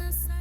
one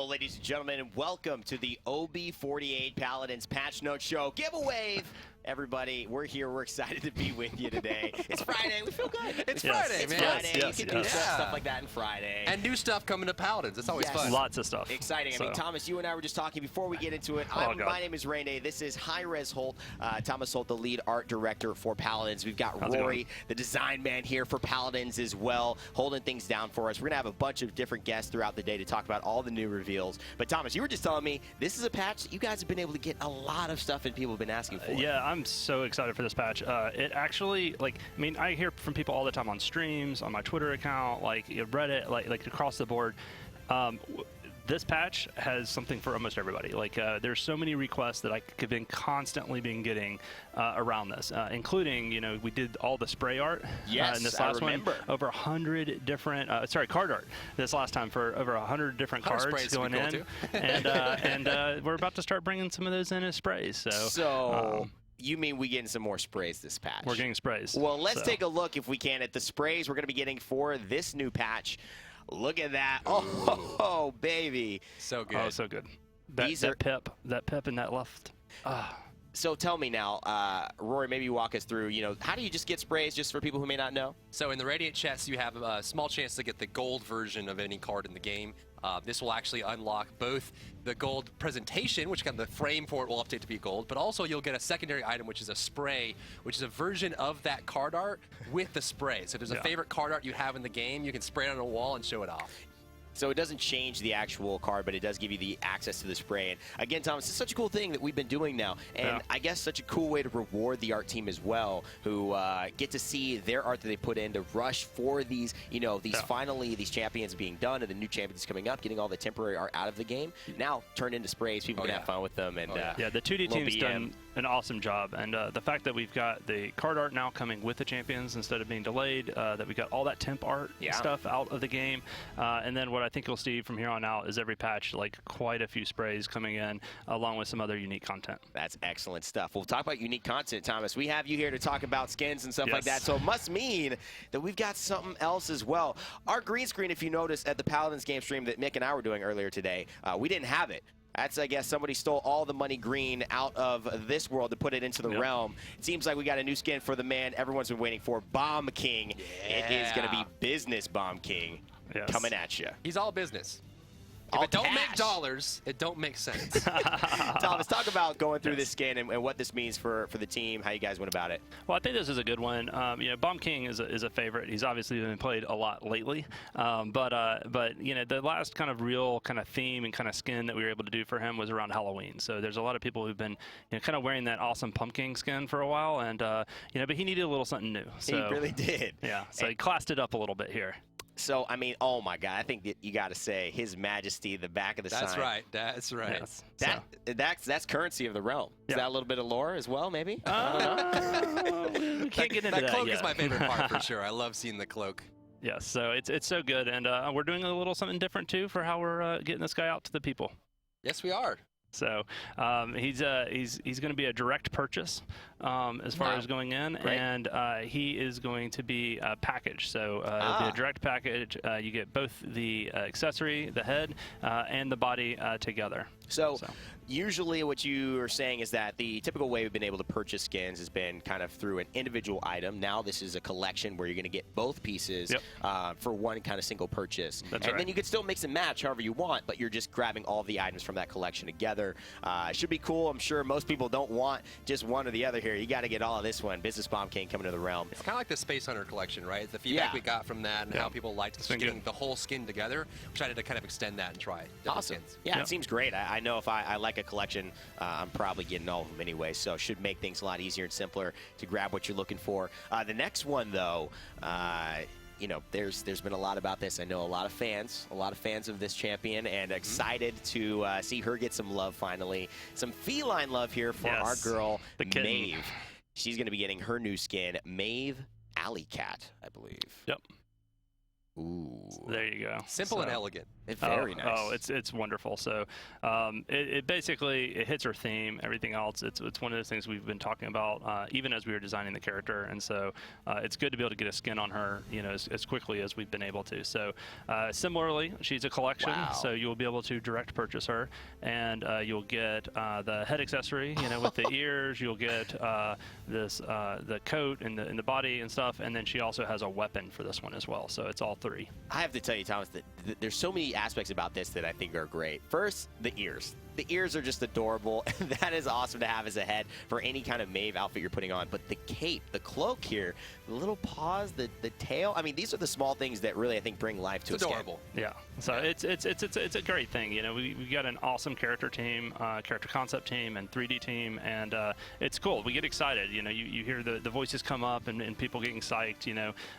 Hello, ladies and gentlemen, and welcome to the OB48 Paladins Patch Note Show giveaway. Everybody, we're here. We're excited to be with you today. It's Friday. We feel good. It's Friday, it's man. Friday. You can do stuff like that on Friday. And new stuff coming to Paladins. It's always fun. Lots of stuff. Exciting. I mean, Thomas, you and I were just talking before we get into it. My name is Rene. This is Hi-Res Holt. Thomas Holt, the lead art director for Paladins. We've got Rory, the design man here for Paladins as well, holding things down for us. We're going to have a bunch of different guests throughout the day to talk about all the new reveals. But, Thomas, you were just telling me this is a patch that you guys have been able to get a lot of stuff and people have been asking for. Yeah, I'm so excited for this patch. It actually, I hear from people all the time on streams, on my Twitter account, Reddit, like across the board. This patch has something for almost everybody. There's so many requests that I've been constantly getting around this, including, we did all the spray art in this last one. Over 100 different, card art this last time for over 100 different cards going in. And we're about to start bringing some of those in as sprays. You mean we getting some more sprays this patch? We're getting sprays. Well, let's take a look, if we can, at the sprays we're going to be getting for this new patch. Look at that. Oh, baby. So good. Oh, so good. That pip in that left. So tell me now, Rory, maybe you walk us through, how do you just get sprays, just for people who may not know? So in the Radiant chests, you have a small chance to get the gold version of any card in the game. This will actually unlock both the gold presentation, which the frame for it will update to be gold, but also you'll get a secondary item, which is a spray, which is a version of that card art with the spray. So if there's a favorite card art you have in the game, you can spray it on a wall and show it off. So it doesn't change the actual card, but it does give you the access to the spray. And again, Thomas, it's such a cool thing that we've been doing now. And I guess such a cool way to reward the art team as well, who get to see their art that they put in to rush for these, finally these champions being done and the new champions coming up, getting all the temporary art out of the game. Now turned into sprays. People can have fun with them. And the 2D team's done an awesome job. And the fact that we've got the card art now coming with the champions instead of being delayed, that we got all that temp art stuff out of the game. And then what I think you'll see from here on out is every patch, quite a few sprays coming in, along with some other unique content. That's excellent stuff. We'll talk about unique content, Thomas. We have you here to talk about skins and stuff like that, so it must mean that we've got something else as well. Our green screen, if you noticed at the Paladins game stream that Mick and I were doing earlier today, we didn't have it. That's, I guess, somebody stole all the money green out of this world to put it into the realm. It seems like we got a new skin for the man everyone's been waiting for, Bomb King. It is going to be Business Bomb King coming at you. He's all business. If it don't make dollars, it don't make sense. Thomas, talk about going through this skin and what this means for the team, how you guys went about it. Well, I think this is a good one. Bomb King is a favorite. He's obviously been played a lot lately. But the last kind of real kind of theme and kind of skin that we were able to do for him was around Halloween. So there's a lot of people who've been kind of wearing that awesome pumpkin skin for a while, and but he needed a little something new. So, he really did. Yeah. So he classed it up a little bit here. So, I mean, oh my God, I think that you got to say His Majesty, the back of the sign. That's right. That's right. Yes. That's currency of the realm. Is that a little bit of lore as well, maybe? We can't get into that. That cloak is my favorite part for sure. I love seeing the cloak. Yes, so it's so good, and we're doing a little something different too for how we're getting this guy out to the people. Yes, we are. So he's going to be a direct purchase as far as going in, and he is going to be a package. So it'll be a direct package. You get both the accessory, the head, and the body together. So usually what you are saying is that the typical way we've been able to purchase skins has been kind of through an individual item. Now this is a collection where you're going to get both pieces for one kind of single purchase. That's and then you can still mix and match however you want, but you're just grabbing all the items from that collection together. It should be cool. I'm sure most people don't want just one or the other here. You got to get all of this one. Business Bomb King coming to the realm. It's kind of like the Space Hunter collection, right? The feedback we got from that and how people liked getting the whole skin together. We tried to kind of extend that and try awesome. Skins. Yeah, it seems great. I know if I like a collection, I'm probably getting all of them anyway, so it should make things a lot easier and simpler to grab what you're looking for. The next one, though, there's been a lot about this. I know a lot of fans of this champion, and excited to see her get some love finally. Some feline love here for our girl, Maeve. She's going to be getting her new skin, Maeve Alley Cat, I believe. Yep. Ooh. There you go. Simple and elegant. Very nice. Oh, it's wonderful. So it basically it hits our theme. Everything else, it's one of those things we've been talking about even as we were designing the character, and so it's good to be able to get a skin on her, as quickly as we've been able to. So similarly, she's a collection, so you'll be able to direct purchase her, and you'll get the head accessory, with the ears. You'll get the coat and the body and stuff, and then she also has a weapon for this one as well. So it's all 3. I have to tell you, Thomas, that there's so many aspects about this that I think are great. First, the ears. The ears are just adorable. That is awesome to have as a head for any kind of Maeve outfit you're putting on. But the cape, the cloak here, the little paws, the tail. I mean, these are the small things that really, I think, bring life to it's a adorable. Skin. Yeah. So it's a great thing. We got an awesome character team, character concept team, and 3D team, and it's cool. We get excited. You hear the voices come up and people getting psyched.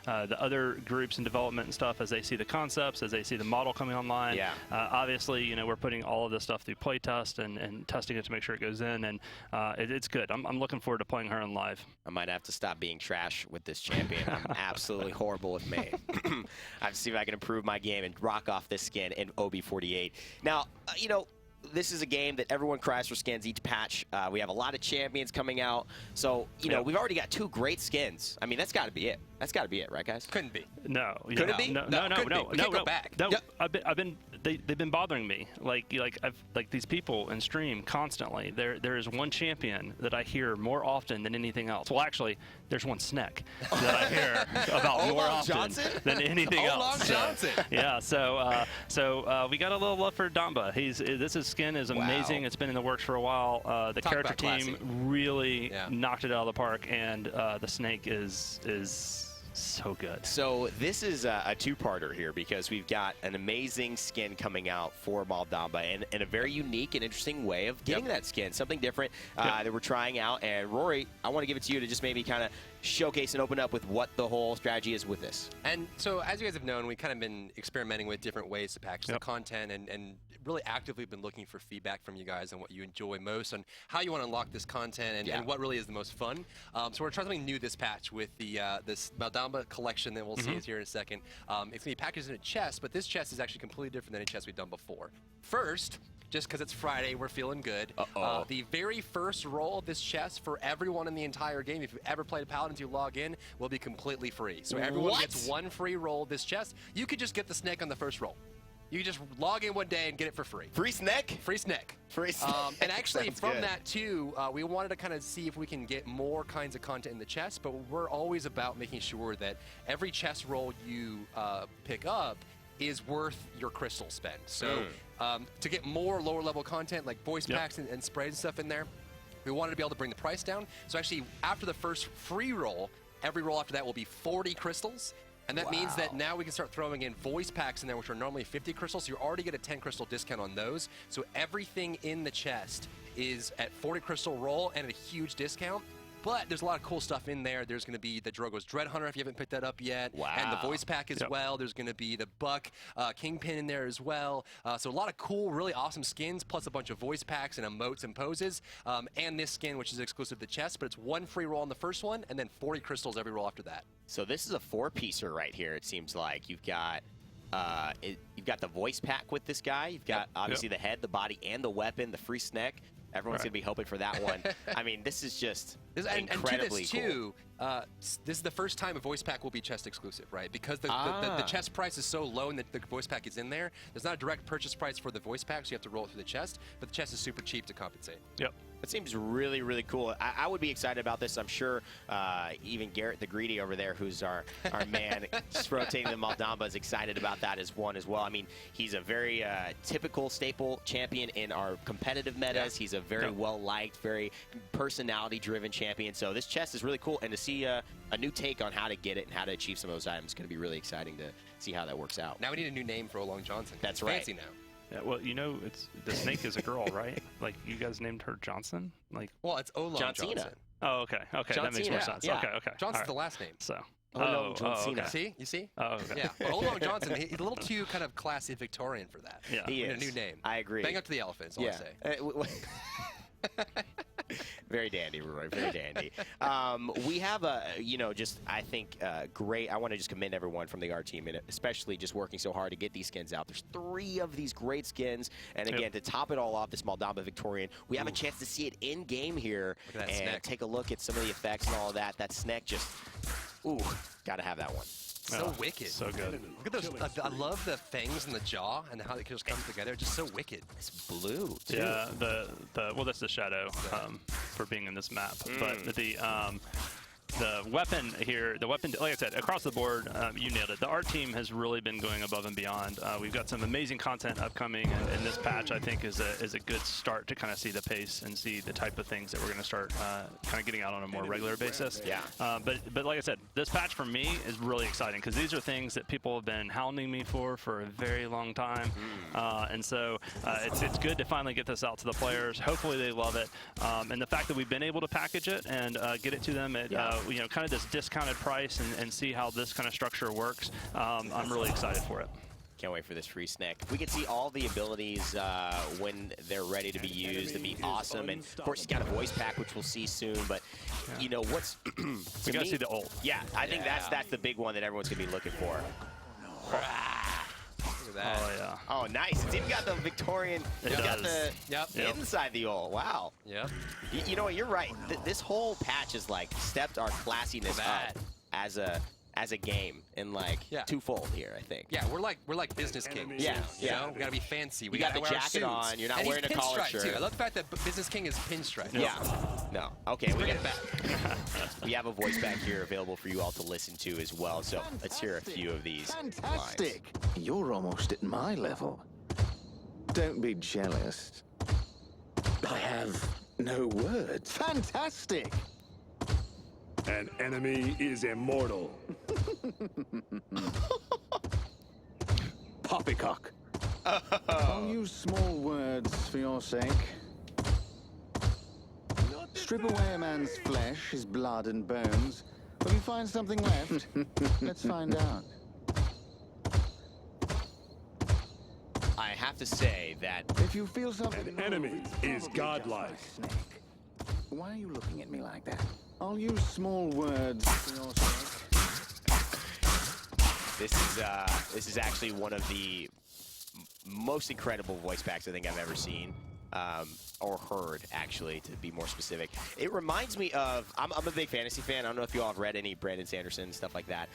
The other groups in development and stuff as they see the concepts, as they see the model coming online. Yeah. Obviously, we're putting all of this stuff through playtest and testing it to make sure it goes in, and it's good. I'm looking forward to playing her in live. I might have to stop being trash with this champion. I'm absolutely horrible with Maeve. I have to see if I can improve my game and rock off this skin in OB48. Now, this is a game that everyone cries for skins each patch. We have a lot of champions coming out. So, we've already got 2 great skins. I mean, that's got to be it. That's got to be it, right, guys? Couldn't be. No. Could it be? No. We can't go back. No, Yep. They've been bothering me. Like these people in stream constantly. There is one champion that I hear more often than anything else. Well, actually, there's one snack that I hear about more often than anything else. Johnson. Yeah. So we got a little love for Damba. This skin is amazing. Wow. It's been in the works for a while. The Talk character about team classy. really knocked it out of the park, and the snake is so good. So this is a 2-parter here because we've got an amazing skin coming out for Maldamba and a very unique and interesting way of getting that skin, something different that we're trying out. And Rory, I want to give it to you to just maybe kind of showcase and open up with what the whole strategy is with this. And so, as you guys have known, we've kind of been experimenting with different ways to package the content and really actively been looking for feedback from you guys on what you enjoy most and how you want to unlock this content and what really is the most fun. So we're trying something new this patch with the this Maldamba collection that we'll see here in a second. It's going to be packaged in a chest, but this chest is actually completely different than any chest we've done before. First, just because it's Friday, we're feeling good. The very first roll of this chest for everyone in the entire game, if you've ever played Paladins, you log in, will be completely free. So everyone gets 1 free roll of this chest. You could just get the snake on the first roll. You can just log in one day and get it for free. Free snack? Free snack. Free snack. And actually, Sounds from good. that too, we wanted to kind of see if we can get more kinds of content in the chest, but we're always about making sure that every chest roll you pick up is worth your crystal spend. So to get more lower level content like voice packs and sprays and stuff in there, we wanted to be able to bring the price down. So actually, after the first free roll, every roll after that will be 40 crystals. And that means that now we can start throwing in voice packs in there, which are normally 50 crystals. So you already get a 10 crystal discount on those. So everything in the chest is at 40 crystal roll and a huge discount. But there's a lot of cool stuff in there. There's going to be the Drogo's Dread Hunter if you haven't picked that up yet. Wow. And the voice pack as well. There's going to be the Buck Kingpin in there as well. So a lot of cool, really awesome skins, plus a bunch of voice packs and emotes and poses. And this skin, which is exclusive to the chest, but it's 1 free roll on the first one, and then 40 crystals every roll after that. So this is a 4-piecer right here, it seems like. You've got you've got the voice pack with this guy. You've got obviously the head, the body, and the weapon, the free snack. Everyone's going to be hoping for that one. I mean, this is just incredibly and to this cool. too, this is the first time a voice pack will be chest exclusive, right? Because the chest price is so low and the voice pack is in there, there's not a direct purchase price for the voice pack, so you have to roll it through the chest, but the chest is super cheap to compensate. Yep. It seems really, really cool. I would be excited about this. I'm sure even Garrett the Greedy over there, who's our man, just rotating the Maldamba, is excited about that as well. I mean, he's a very typical staple champion in our competitive metas. He's a very well-liked, very personality-driven champion. So this chest is really cool, and to see a new take on how to get it and how to achieve some of those items is going to be really exciting to see how that works out. Now we need a new name for Olong Johnson. That's right. Fancy now. Yeah, well, it's the snake is a girl, right? Like, you guys named her Johnson? Like, well, it's Olong Johnsina. Johnson. Oh, okay, that makes more sense. Yeah. Okay. Johnson's the last name. So. Johnsina. Okay. See? You see? Oh, okay. Yeah. But Olong Johnson, he's a little too kind of classy Victorian for that. Yeah. He We need is. a new name. I agree. Bang up to the elephants, all I say. Very dandy, Roy. Very dandy. We have a, I think, great. I want to just commend everyone from the art team, and especially just working so hard to get these skins out. There's 3 of these great skins, and again, to top it all off, this Moldova Victorian, we have a chance to see it in game here and snack. take a look at some of the effects and all of that. That snack just, gotta have that one. So wicked. So good. Look at those. I love the fangs in the jaw and how they just come together. Just so wicked. It's blue, too. Yeah, well, that's the shadow for being in this map. But the weapon here, like I said, across the board, you nailed it. The art team has really been going above and beyond. We've got some amazing content upcoming, and this patch, I think, is a good start to kind of see the pace and see the type of things that we're going to start kind of getting out on a more regular basis. Yeah. But like I said, this patch for me is really exciting because these are things that people have been hounding me for a very long time, and so it's good to finally get this out to the players. Hopefully they love it, and the fact that we've been able to package it and get it to them at kind of this discounted price and see how this kind of structure works. I'm really excited for it. Can't wait for this free snack. We can see all the abilities when they're ready to be used. It'd be awesome. And of course, he's got a voice pack, which we'll see soon. But what's we gotta see the ult. Yeah, I think that's the big one that everyone's gonna be looking for. Look at that. Oh yeah. Oh, nice. It's even got the Victorian. It's got the inside the ult. Wow. Yep. You know what? You're right. This whole patch is like stepped our classiness up as a game in like twofold here, I think. Yeah, we're like business kings. Yeah, you know? We gotta be fancy. We You got gotta the wear our jacket on. suits. You're not and wearing a he's collar pinstripe, shirt. too. I love the fact that business king is pinstripe. Yeah. No. Okay, Bring it back. we have a voice back here available for you all to listen to as well. So let's hear a few of these. Fantastic. Lines. You're almost at my level. Don't be jealous. I have no words. Fantastic. An enemy is immortal. Poppycock. I'll use small words for your sake. Strip away a man's flesh, his blood and bones. Will you find something left? Let's find out. I have to say that If you feel something... An enemy is godlike. Snake. Why are you looking at me like that? I'll use small words for your sake. this is actually one of the most incredible voice packs I think I've ever seen. Or heard, actually, to be more specific. It reminds me of, I'm a big fantasy fan. I don't know if you all have read any Brandon Sanderson, stuff like that.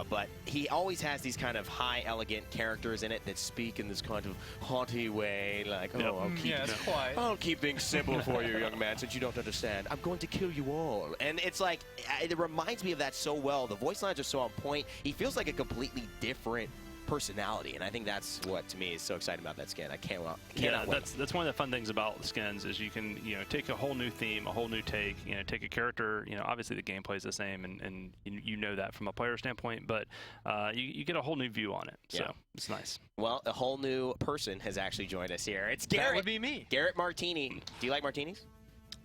But he always has these kind of high, elegant characters in it that speak in this kind of haughty way, like, I'll keep things simple for you, young man, since you don't understand. I'm going to kill you all. And it's like, it reminds me of that so well. The voice lines are so on point. He feels like a completely different personality, and I think that's what to me is so exciting about that skin. I cannot wait. That's one of the fun things about the skins is you can take a whole new theme, a whole new take, take a character. Obviously the gameplay is the same, and you know that from a player standpoint, but you get a whole new view on it. So it's nice. Well, a whole new person has actually joined us here. It's Garrett. That would be me. Garrett Martini. Do you like martinis?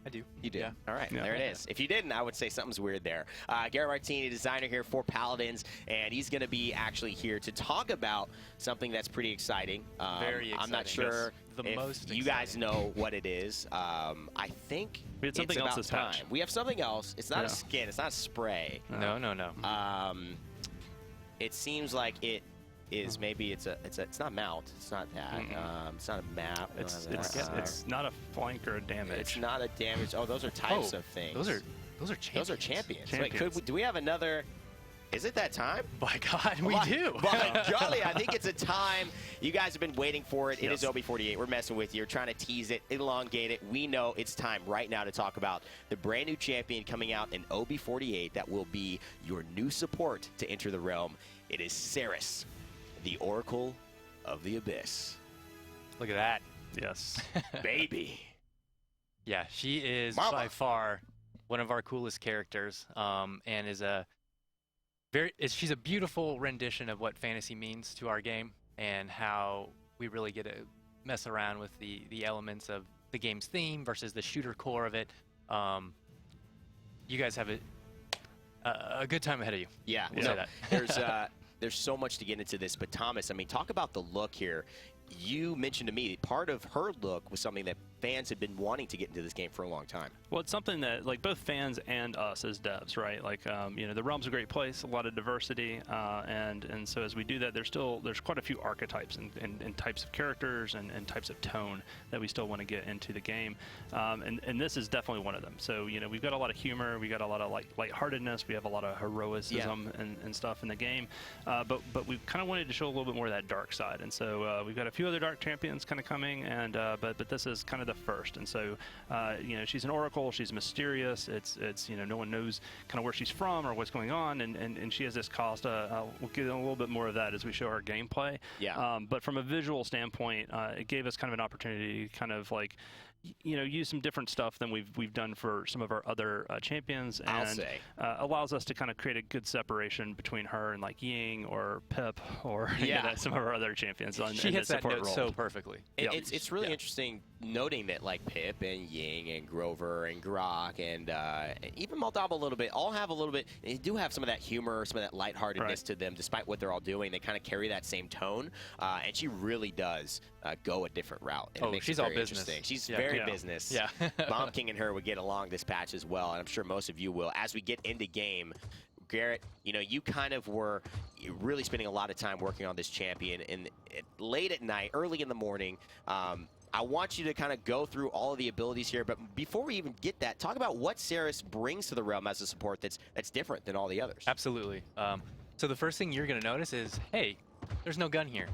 I do. You do? Yeah. All right, there it is. If you didn't, I would say something's weird there. Garrett Martini, designer here for Paladins, and he's going to be actually here to talk about something that's pretty exciting. Very exciting. I'm not sure if you guys know what it is. I think we had something it's else about this time. patch. We have something else. It's not a skin. It's not a spray. No. It seems like it is maybe it's not mount. It's not that. It's not a map. It's not a flank or a damage. It's not a damage. Oh, those are types of things. Those are champions. Those are champions. Wait, do we have another? Is it that time? By God, we do. By golly, I think it's a time. You guys have been waiting for it. It is Yes. OB48. We're messing with you. We're trying to tease it, elongate it. We know it's time right now to talk about the brand new champion coming out in OB48 that will be your new support to enter the realm. It is Ceres, the Oracle of the Abyss. Look at that. Yes. Baby. Yeah, she is Mama. by far one of our coolest characters, and is she's a beautiful rendition of what fantasy means to our game and how we really get to mess around with the elements of the game's theme versus the shooter core of it. You guys have a good time ahead of you. Yeah, We'll say that. There's so much to get into this, but Thomas, I mean, talk about the look here. You mentioned to me part of her look was something that fans have been wanting to get into this game for a long time. Well, it's something that like both fans and us as devs, right? Like you know, the realm's a great place, a lot of diversity, and so as we do that, there's quite a few archetypes and types of characters and types of tone that we still want to get into the game, and this is definitely one of them. So you know, we've got a lot of humor, we got a lot of like lightheartedness, we have a lot of heroicism and stuff in the game, but we kind of wanted to show a little bit more of that dark side, and so we've got a few other dark champions kind of coming, and but this is kind of the first, and so you know, she's an oracle, she's mysterious, it's you know, no one knows kind of where she's from or what's going on, and she has this cost. We'll get a little bit more of that as we show our gameplay. Yeah. But from a visual standpoint, it gave us kind of an opportunity to kind of like, you know, use some different stuff than we've done for some of our other champions, and allows us to kind of create a good separation between her and like Ying or Pip or you know, some of our other champions. She hits that note so perfectly. It's really interesting noting that like Pip and Ying and Grover and Grok and even Moldava a little bit all have a little bit. They do have some of that humor, some of that lightheartedness to them, despite what they're all doing. They kind of carry that same tone, and she really does go a different route. And it makes she's it all very business. interesting. She's very business. Yeah. Bomb King and her would get along this patch as well, and I'm sure most of you will. As we get into game, Garrett, you know, you kind of were really spending a lot of time working on this champion, and late at night, early in the morning. I want you to kind of go through all of the abilities here, but before we even get that, talk about what Saris brings to the realm as a support that's different than all the others. Absolutely. So the first thing you're going to notice is, hey, there's no gun here.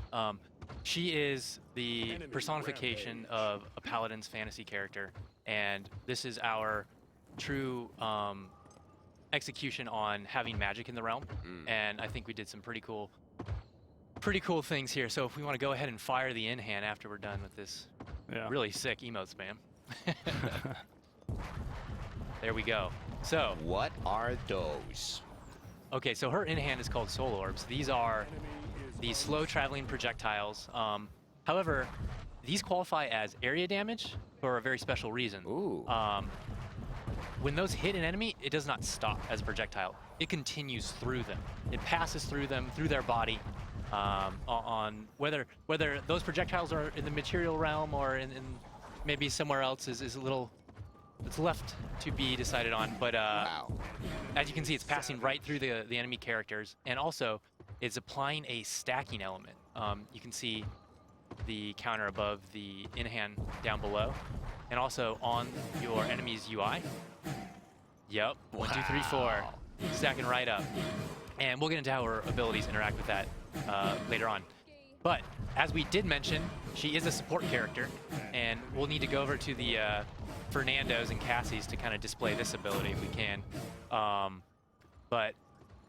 She is the personification of a Paladin's fantasy character, and this is our true execution on having magic in the realm. And I think we did some pretty cool things here. So if we want to go ahead and fire the in-hand after we're done with this really sick emote spam. There we go. So what are those? Okay, so her in-hand is called Soul Orbs. These are these slow-traveling projectiles. However, these qualify as area damage for a very special reason. Ooh. When those hit an enemy, it does not stop as a projectile. It continues through them. It passes through them, through their body. On whether those projectiles are in the material realm or in maybe somewhere else is a little, it's left to be decided on. But as you can see, it's passing right through the enemy characters, and also it's applying a stacking element. You can see the counter above the in-hand down below, and also on your enemy's UI. Yep, 1, 2, 3, 4, stacking right up. And we'll get into how her abilities interact with that later on. But as we did mention, she is a support character, and we'll need to go over to the Fernandos and Cassies to kind of display this ability if we can. But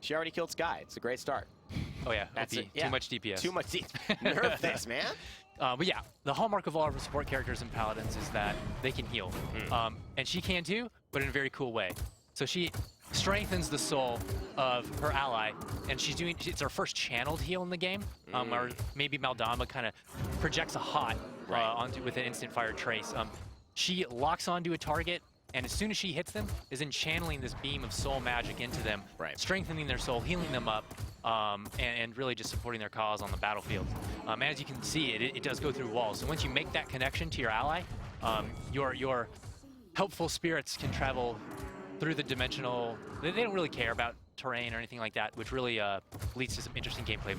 she already killed Skye. It's a great start. Oh yeah, that's OP. Too much DPS. Too much DPS. Nerf this, man. But yeah, the hallmark of all of our support characters in Paladins is that they can heal. And she can too, but in a very cool way. So she strengthens the soul of her ally, and it's her first channeled heal in the game, or maybe Maldama kind of projects a hot with an instant fire trace. She locks onto a target, and as soon as she hits them, is then channeling this beam of soul magic into them, strengthening their soul, healing them up, and really just supporting their cause on the battlefield. As you can see, it does go through walls. So once you make that connection to your ally, your helpful spirits can travel through the dimensional. They don't really care about terrain or anything like that, which really leads to some interesting gameplay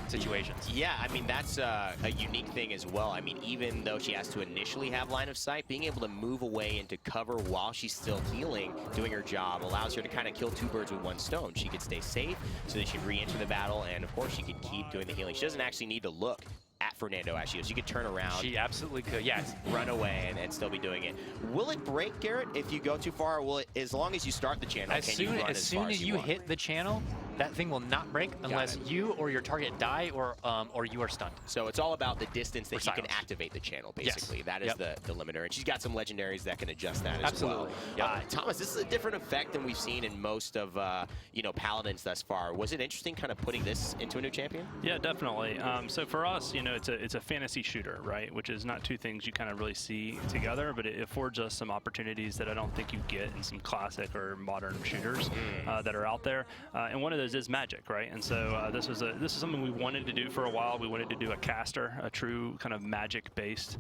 situations. Yeah, I mean, that's a unique thing as well. I mean, even though she has to initially have line of sight, being able to move away into cover while she's still healing, doing her job, allows her to kind of kill two birds with one stone. She could stay safe so that she can re-enter the battle, and of course she can keep doing the healing. She doesn't actually need to look at Fernando as she is. She could turn around. She absolutely could, yes. Run away and still be doing it. Will it break, Garrett, if you go too far? Or will it, as long as you start the channel, as soon as you hit the channel, that thing will not break unless you or your target die or you are stunned. So it's all about the distance that you can activate the channel, basically. Yes. That is the limiter. And she's got some legendaries that can adjust that as well. Yep. Thomas, this is a different effect than we've seen in most of Paladins thus far. Was it interesting kind of putting this into a new champion? Yeah, definitely. So for us, you know, it's a fantasy shooter, right? Which is not two things you kind of really see together, but it affords us some opportunities that I don't think you get in some classic or modern shooters that are out there. And one of those orbs is magic, right? And so this is something we wanted to do for a while. We wanted to do a caster, a true kind of magic-based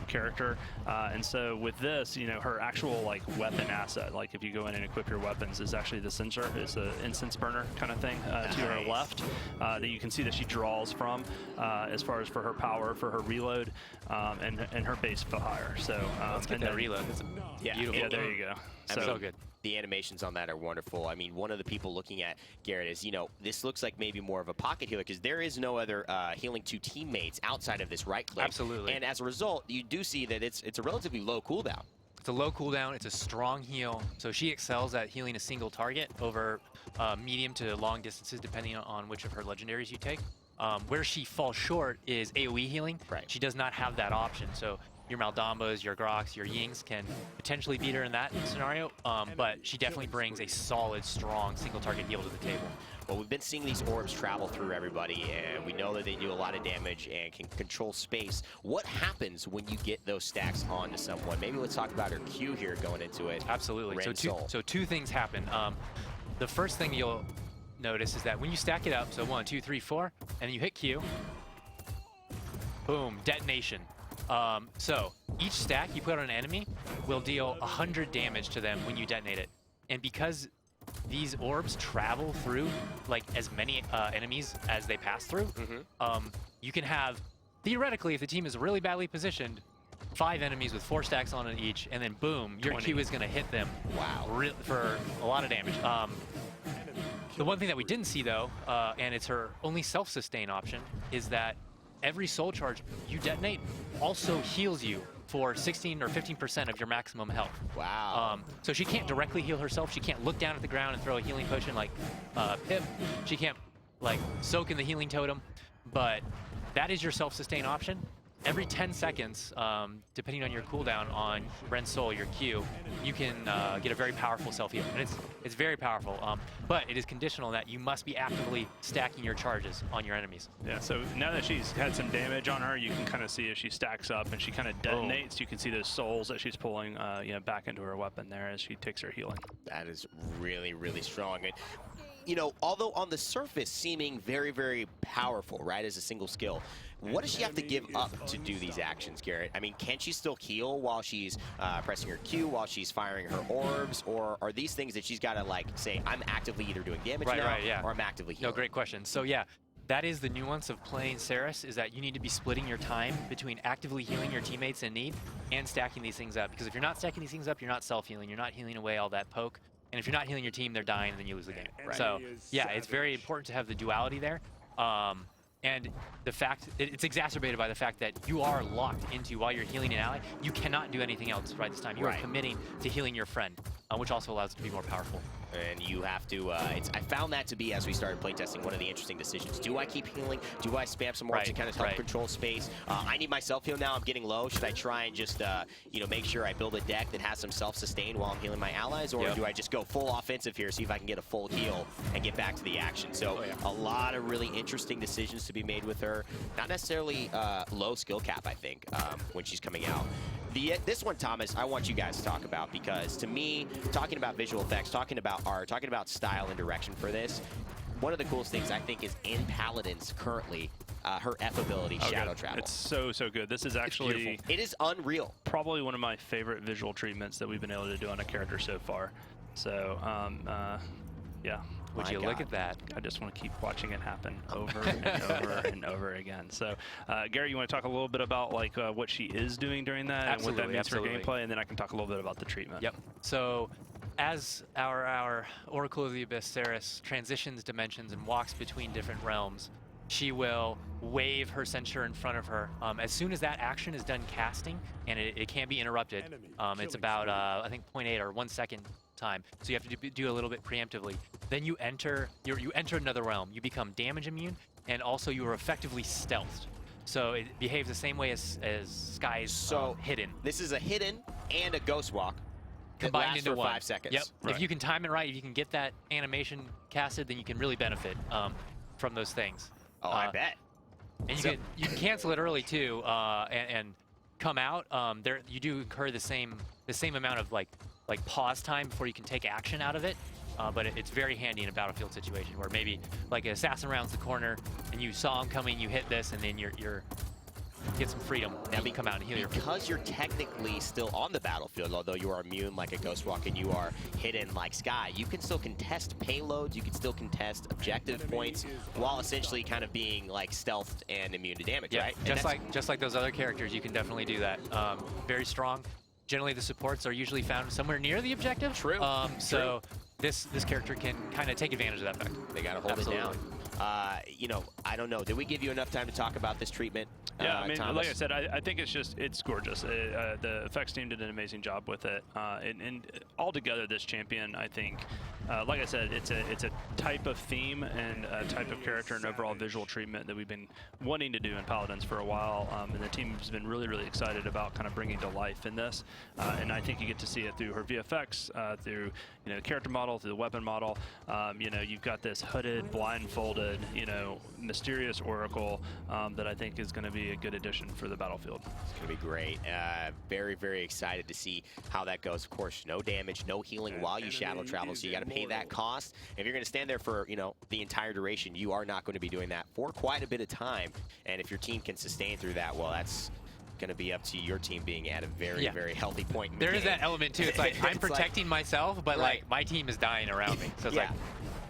character. And so with this, you know, her actual like weapon asset, like if you go in and equip your weapons, is actually the censer. It's an incense burner kind of thing to her left that you can see that she draws from as far as for her power, for her reload, and her base fire. So let's get that reload. It's beautiful. Yeah, there you go. So good. The animations on that are wonderful. I mean, one of the people looking at Garrett is, you know, this looks like maybe more of a pocket healer because there is no other healing to teammates outside of this right click. Absolutely. And as a result, you do see that it's a relatively low cooldown. It's a low cooldown. It's a strong heal. So she excels at healing a single target over medium to long distances, depending on which of her legendaries you take. Where she falls short is AoE healing. Right. She does not have that option. So your Maldambas, your Grox, your Yings can potentially beat her in that scenario, but she definitely brings a solid, strong single target heal to the table. Well, we've been seeing these orbs travel through everybody, and we know that they do a lot of damage and can control space. What happens when you get those stacks onto someone? Maybe let's talk about her Q here going into it. Absolutely. So two things happen. The first thing you'll notice is that when you stack it up, so 1, 2, 3, 4, and you hit Q, boom, detonation. So each stack you put on an enemy will deal 100 damage to them when you detonate it. And because these orbs travel through like as many enemies as they pass through, you can have, theoretically, if the team is really badly positioned, 5 enemies with 4 stacks on it each, and then boom, your 20. Q is going to hit them for a lot of damage. The one thing that we didn't see though, and it's her only self-sustain option, is that every soul charge you detonate also heals you for 16 or 15% of your maximum health. Wow. So she can't directly heal herself. She can't look down at the ground and throw a healing potion like Pip. She can't like soak in the healing totem, but that is your self-sustain option. Every 10 seconds, depending on your cooldown on Ren's Soul, your Q, you can get a very powerful self-heal. And it's very powerful, but it is conditional that you must be actively stacking your charges on your enemies. Yeah, so now that she's had some damage on her, you can kind of see as she stacks up and she kind of detonates, you can see those souls that she's pulling you know, back into her weapon there as she takes her healing. That is really, really strong. And, you know, although on the surface seeming very, very powerful, right, as a single skill, what does she have to give up to do these actions, Garrett? I mean, can she still heal while she's pressing her Q, while she's firing her orbs, or are these things that she's got to, like, say, I'm actively either doing damage now or I'm actively healing? No, great question. So, yeah, that is the nuance of playing Seris, is that you need to be splitting your time between actively healing your teammates in need and stacking these things up. Because if you're not stacking these things up, you're not self-healing. You're not healing away all that poke. And if you're not healing your team, they're dying, and then you lose the game. Right. So, yeah, it's very important to have the duality there. And the fact, it's exacerbated by the fact that you are locked into, while you're healing an ally, you cannot do anything else right this time. You are committing to healing your friend, which also allows it to be more powerful. And you have to, I found that to be, as we started playtesting, one of the interesting decisions. Do I keep healing? Do I spam some more to kind of help control space? I need my self-heal now. I'm getting low. Should I try and just, you know, make sure I build a deck that has some self-sustain while I'm healing my allies? Or do I just go full offensive here, see if I can get a full heal and get back to the action? So a lot of really interesting decisions to be made with her. Not necessarily low skill cap, I think, when she's coming out. This one, Thomas, I want you guys to talk about, because to me, talking about visual effects, talking about art, talking about style and direction for this, one of the coolest things I think is in Paladins currently, her F ability, Shadow Travel. It's so good. This is actually, it is unreal. Probably one of my favorite visual treatments that we've been able to do on a character so far. So, yeah. Would you look at that? I just want to keep watching it happen over and over and over again. So, Gary, you want to talk a little bit about like what she is doing during that and what that means for gameplay, and then I can talk a little bit about the treatment. Yep. So, as our Oracle of the Abyss, Seris, transitions dimensions and walks between different realms, she will wave her censure in front of her. As soon as that action is done casting, and it can be interrupted, it's about, I think, 0.8 or 1 second time. So you have to do a little bit preemptively. Then you enter another realm. You become damage immune, and also you are effectively stealthed. So it behaves the same way as Sky's hidden. This is a hidden and a ghost walk combined into for one. 5 seconds. Yep. If you can time it right, if you can get that animation casted, then you can really benefit from those things. Oh, I bet. And you can cancel it early too, and come out. You do incur the same amount of like pause time before you can take action out of it. but it's very handy in a battlefield situation where maybe like an assassin rounds the corner and you saw him coming, you hit this, and then you're get some freedom and come out and heal your Because you're technically still on the battlefield, although you are immune like a Ghost Walk and you are hidden like Sky, you can still contest payloads, you can still contest objective points while essentially kind of being like stealthed and immune to damage, yeah, right? just like those other characters, you can definitely do that. Very strong. Generally, the supports are usually found somewhere near the objective. True. So this character can kind of take advantage of that fact. They got to hold it down. You know, I don't know. Did we give you enough time to talk about this treatment? Yeah, I mean, Thomas? like I said, I think it's gorgeous. The effects team did an amazing job with it, and altogether, this champion, I think, like I said, it's a type of theme and a type of character and overall visual treatment that we've been wanting to do in Paladins for a while, and the team has been really, really excited about kind of bringing to life in this. And I think you get to see it through her VFX, through the character model, through the weapon model. You've got this hooded, blindfolded, mysterious oracle that I think is going to be a good addition for the battlefield. It's going to be great. Very, very excited to see how that goes. Of course, no damage, no healing while you shadow travel, so you got to pay that cost. If you're going to stand there for, the entire duration, you are not going to be doing that for quite a bit of time. And if your team can sustain through that, well, that's going to be up to your team being at a very, very healthy point in the There is game. that element, too. It's like, I'm protecting myself, but, like, my team is dying around me. So it's like,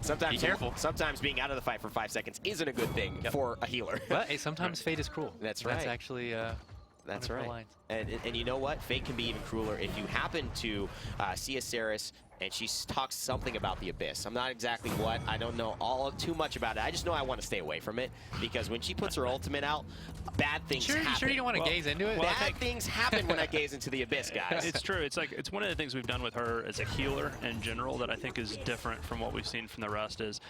sometimes, be careful. Sometimes being out of the fight for 5 seconds isn't a good thing for a healer. But hey, sometimes fate is cruel. That's right. That's actually That's wonderful right. lines. And you know what? Fate can be even crueler if you happen to see a Ceres and she talks something about the Abyss. I'm not exactly what. I don't know too much about it. I just know I want to stay away from it because when she puts her ultimate out, bad things happen. You sure you don't want to gaze into it? Bad things happen when I gaze into the Abyss, guys. It's true. It's one of the things we've done with her as a healer in general that I think is different from what we've seen from the rest is,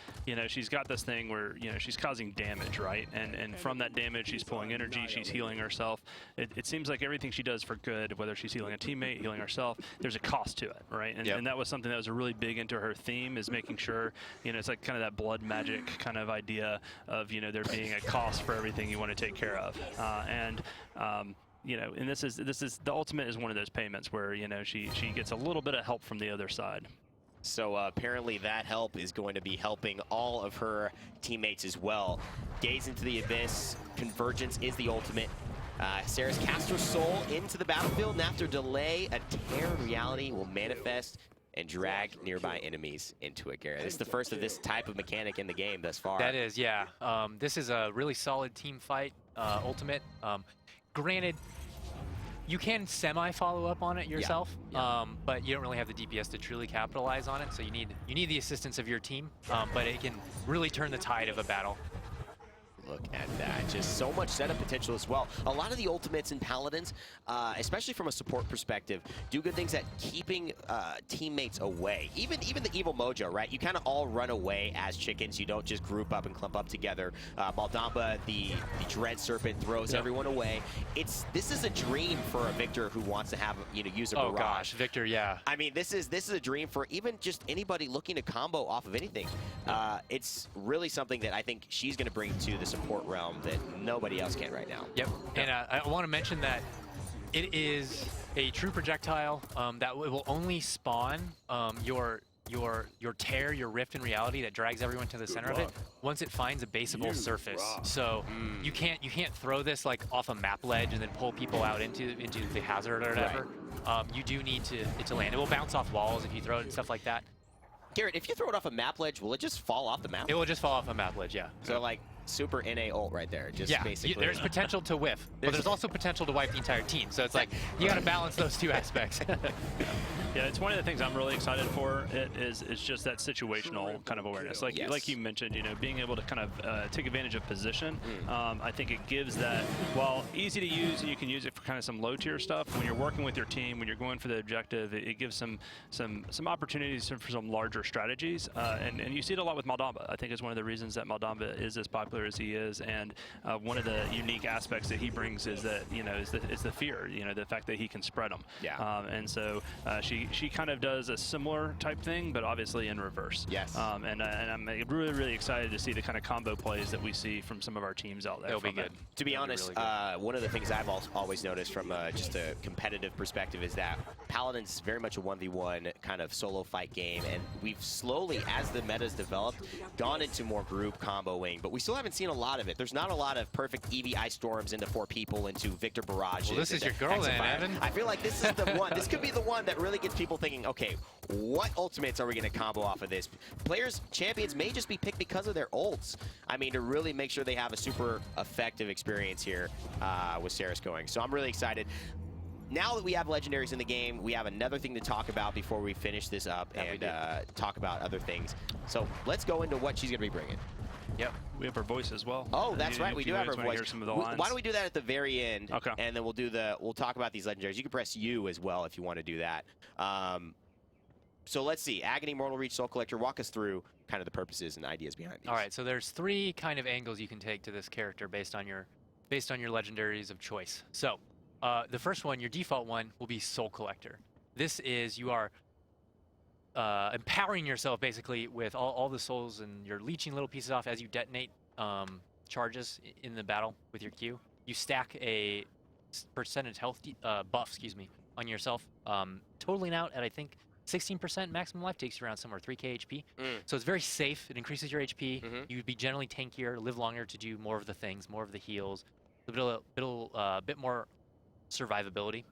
she's got this thing where, she's causing damage, right? And from that damage, she's pulling energy, she's healing herself. It seems like everything she does for good, whether she's healing a teammate, healing herself, there's a cost to it, right? And that was something that was really big into her theme is making sure, it's like kind of that blood magic kind of idea of, there being a cost for everything you want to take care of. And this is the ultimate is one of those payments where, she gets a little bit of help from the other side. So apparently that help is going to be helping all of her teammates as well. Gaze into the Abyss, Convergence is the ultimate. Ceres casts her soul into the battlefield, and after delay, a tear in reality will manifest and drag nearby enemies into it, Garrett. This is the first of this type of mechanic in the game thus far. That is, yeah. This is a really solid team fight ultimate. Granted, you can semi-follow up on it yourself, but you don't really have the DPS to truly capitalize on it, so you need the assistance of your team, but it can really turn the tide of a battle. Look at that. Just so much setup potential as well. A lot of the ultimates in Paladins, especially from a support perspective, do good things at keeping teammates away. Even the Evil Mojo, right? You kind of all run away as chickens. You don't just group up and clump up together. Baldamba, the Dread Serpent, throws everyone away. This is a dream for a Victor who wants to have, use a barrage. Oh gosh, Victor, yeah. I mean, this is a dream for even just anybody looking to combo off of anything. It's really something that I think she's going to bring to the support realm that nobody else can right now. Yep, and I want to mention that it is a true projectile that will only spawn your tear, your rift in reality that drags everyone to the center of it once it finds a baseable surface. So you can't throw this like off a map ledge and then pull people out into the hazard or whatever. Right. You do need it to land. It will bounce off walls if you throw it and stuff like that. Garrett, if you throw it off a map ledge, will it just fall off the map? It will just fall off a map ledge, yeah. So like super NA ult right there, just basically. There's potential to whiff, but there's also potential to wipe the entire team. So it's like you got to balance those two aspects. Yeah, it's one of the things I'm really excited for. It's just that situational kind of awareness, like you mentioned, being able to kind of take advantage of position. I think it gives that, while easy to use, and you can use it for kind of some low tier stuff. When you're working with your team, when you're going for the objective, it gives some opportunities for some larger strategies. And you see it a lot with Maldamba. I think it's one of the reasons that Maldamba is as popular killer as he is, and one of the unique aspects that he brings is that is the fear, the fact that he can spread them. Yeah. And so she kind of does a similar type thing, but obviously in reverse. Yes. And I'm really excited to see the kind of combo plays that we see from some of our teams out there. That'll be good. To be honest, one of the things I've always noticed from just a competitive perspective is that Paladins is very much a 1v1 kind of solo fight game, and we've slowly, as the meta's developed, gone into more group comboing, but we still haven't seen a lot of it. There's not a lot of perfect EV Ice Storms into 4 people, into Victor Barrages. Well, this is your girl then, Evan. I feel like this is the one. This could be the one that really gets people thinking, okay, what ultimates are we going to combo off of this? Players, champions may just be picked because of their ults. I mean, to really make sure they have a super effective experience here with Saris going. So I'm really excited. Now that we have legendaries in the game, we have another thing to talk about before we finish this up and talk about other things. So let's go into what she's going to be bringing. Yep. We have her voice as well. Oh, that's right. We do have her voice. Some of the lines. Why don't we do that at the very end? Okay. And then we'll talk about these legendaries. You can press U as well if you want to do that. So let's see. Agony, Mortal Reach, Soul Collector. Walk us through kind of the purposes and ideas behind these. All right. So there's 3 kind of angles you can take to this character based on your legendaries of choice. So the first one, your default one, will be Soul Collector. This is you are empowering yourself basically with all the souls, and you're leeching little pieces off as you detonate charges in the battle with your Q. You stack a percentage health buff, on yourself, totaling out at I think 16% maximum life, takes you around somewhere 3k HP. So it's very safe. It increases your HP. You'd be generally tankier, live longer to do more of the things, more of the heals, a bit more survivability.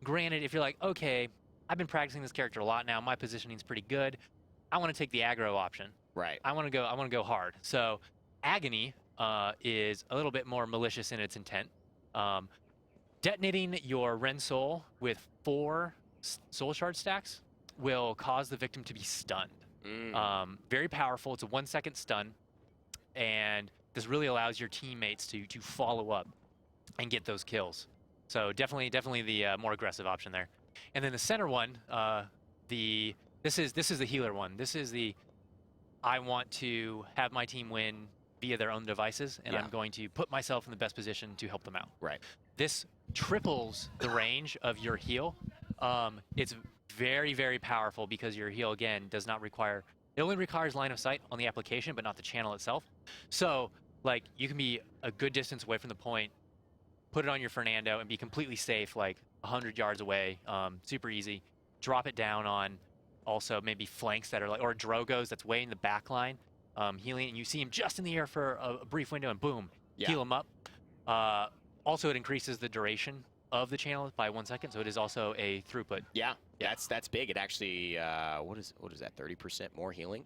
Granted, if you're like, okay, I've been practicing this character a lot now, my positioning's pretty good, I want to take the aggro option. Right. I want to go hard. So Agony is a little bit more malicious in its intent. Detonating your Ren Soul with 4 Soul Shard stacks will cause the victim to be stunned. Very powerful. It's a 1-second stun, and this really allows your teammates to follow up and get those kills. So definitely the more aggressive option there. And then the center one, this is the healer one. This is the I want to have my team win via their own devices, and I'm going to put myself in the best position to help them out. Right. This triples the range of your heal. It's very, very powerful because your heal, again, does not require, it only requires line of sight on the application, but not the channel itself. So, like, you can be a good distance away from the point, put it on your Fernando, and be completely safe, like 100 yards away, super easy. Drop it down on also maybe flanks that are like, or Drogos that's way in the back line, healing, and you see him just in the air for a brief window, and boom, heal him up. Also, it increases the duration of the channel by 1 second, so it is also a throughput. Yeah, that's big. It actually, what is that? 30% more healing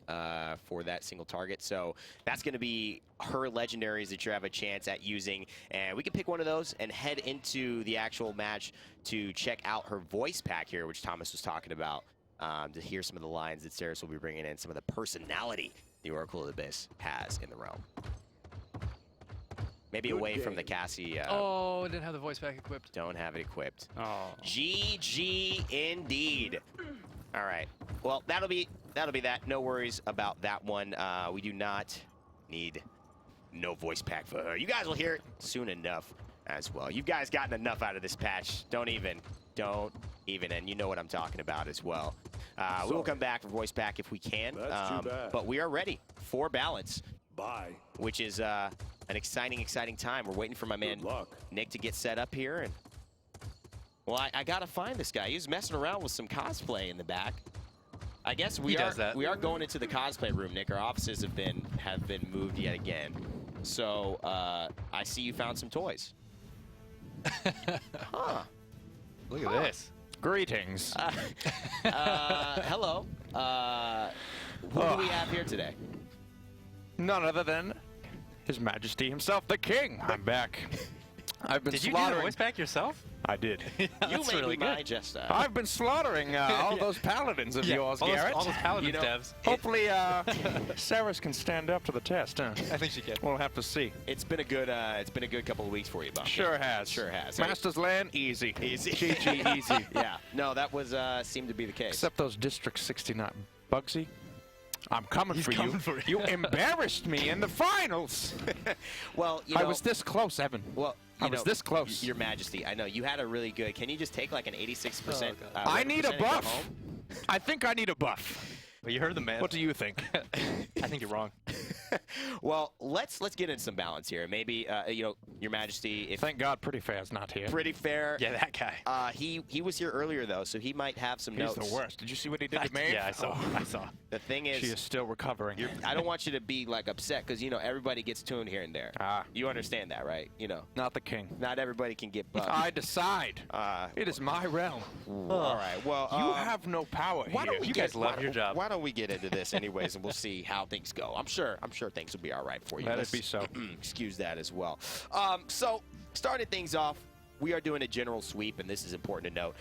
for that single target. So that's going to be her legendaries that you have a chance at using, and we can pick one of those and head into the actual match to check out her voice pack here, which Thomas was talking about, to hear some of the lines that Saris will be bringing in, some of the personality the Oracle of the Abyss has in the realm. Maybe away from the Cassie. Oh, didn't have the voice pack equipped. Don't have it equipped. Oh. GG indeed. All right. Well, that'll be that. No worries about that one. We do not need no voice pack for her. You guys will hear it soon enough as well. You guys gotten enough out of this patch. Don't even. And you know what I'm talking about as well. We will come back for voice pack if we can. That's too bad. But we are ready for balance. Bye. Which is an exciting time. We're waiting for my man Nick to get set up here, and well, I gotta find this guy. He's messing around with some cosplay in the back. I guess we are going into the cosplay room, Nick. Our offices have been moved yet again. So I see you found some toys. Huh. Look at this. Greetings. Hello. Who do we have here today? None other than His Majesty himself, the King. I'm back. I've been Did you do the slaughtering. voice pack yourself? I did. You That's may really be my good. jester. I've been slaughtering all those paladins of yours, Garrett. All those Paladins devs. Hopefully, Saris can stand up to the test. Huh? I think she can. We'll have to see. It's been a good couple of weeks for you, Bob. Sure has. Sure has. Master's Land, easy. Easy. GG, easy. Yeah. No, that was seemed to be the case. Except those District 69. Bugsy? I'm coming for you. You embarrassed me in the finals. Well, I was this close, Evan. Well, I was this close. Your Majesty, I know you had a really good. Can you just take like an 86%? I need a and go buff. home? I think I need a buff. But you heard the man. What do you think? I think you're wrong. Well, let's get into some balance here. Maybe Your Majesty, if Thank God Pretty Fair's not here. Pretty Fair. Yeah, that guy. He was here earlier though, so he might have some He's notes. the worst. Did you see what he did to Maeve? Yeah, I saw. I saw. The thing is, She is still recovering. I don't want you to be like upset because everybody gets tuned here and there. You understand that, right? Not the king. Not everybody can get buffed. I decide. It is my realm. All right. Well, You have no power why here. don't we You guys love your job. Why don't we get into this anyways, and we'll see how things go. I'm sure things will be all right for you. Let it be so. Excuse that as well. So starting things off, we are doing a general sweep, and this is important to note,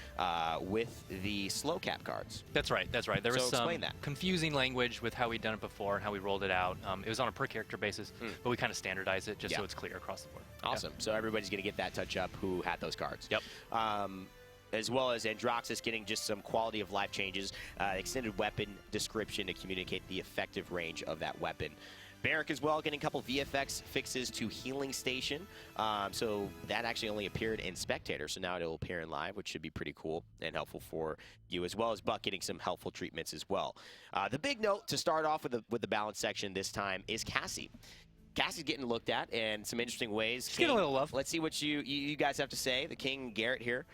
with the slow cap cards. That's right. That's right. There So was some explain that. confusing language with how we'd done it before and how we rolled it out. It was on a per character basis, but we kind of standardized it just so it's clear across the board. Awesome. So everybody's going to get that touch up who had those cards. Yep. As well as Androxus getting just some quality of life changes, extended weapon description to communicate the effective range of that weapon. Barrack as well getting a couple VFX fixes to Healing Station. So that actually only appeared in Spectator, so now it'll appear in Live, which should be pretty cool and helpful for you, as well as Buck getting some helpful treatments as well. The big note to start off with the balance section this time is Cassie. Cassie's getting looked at in some interesting ways. She's getting a little love. Let's see what you guys have to say. The King Garrett here.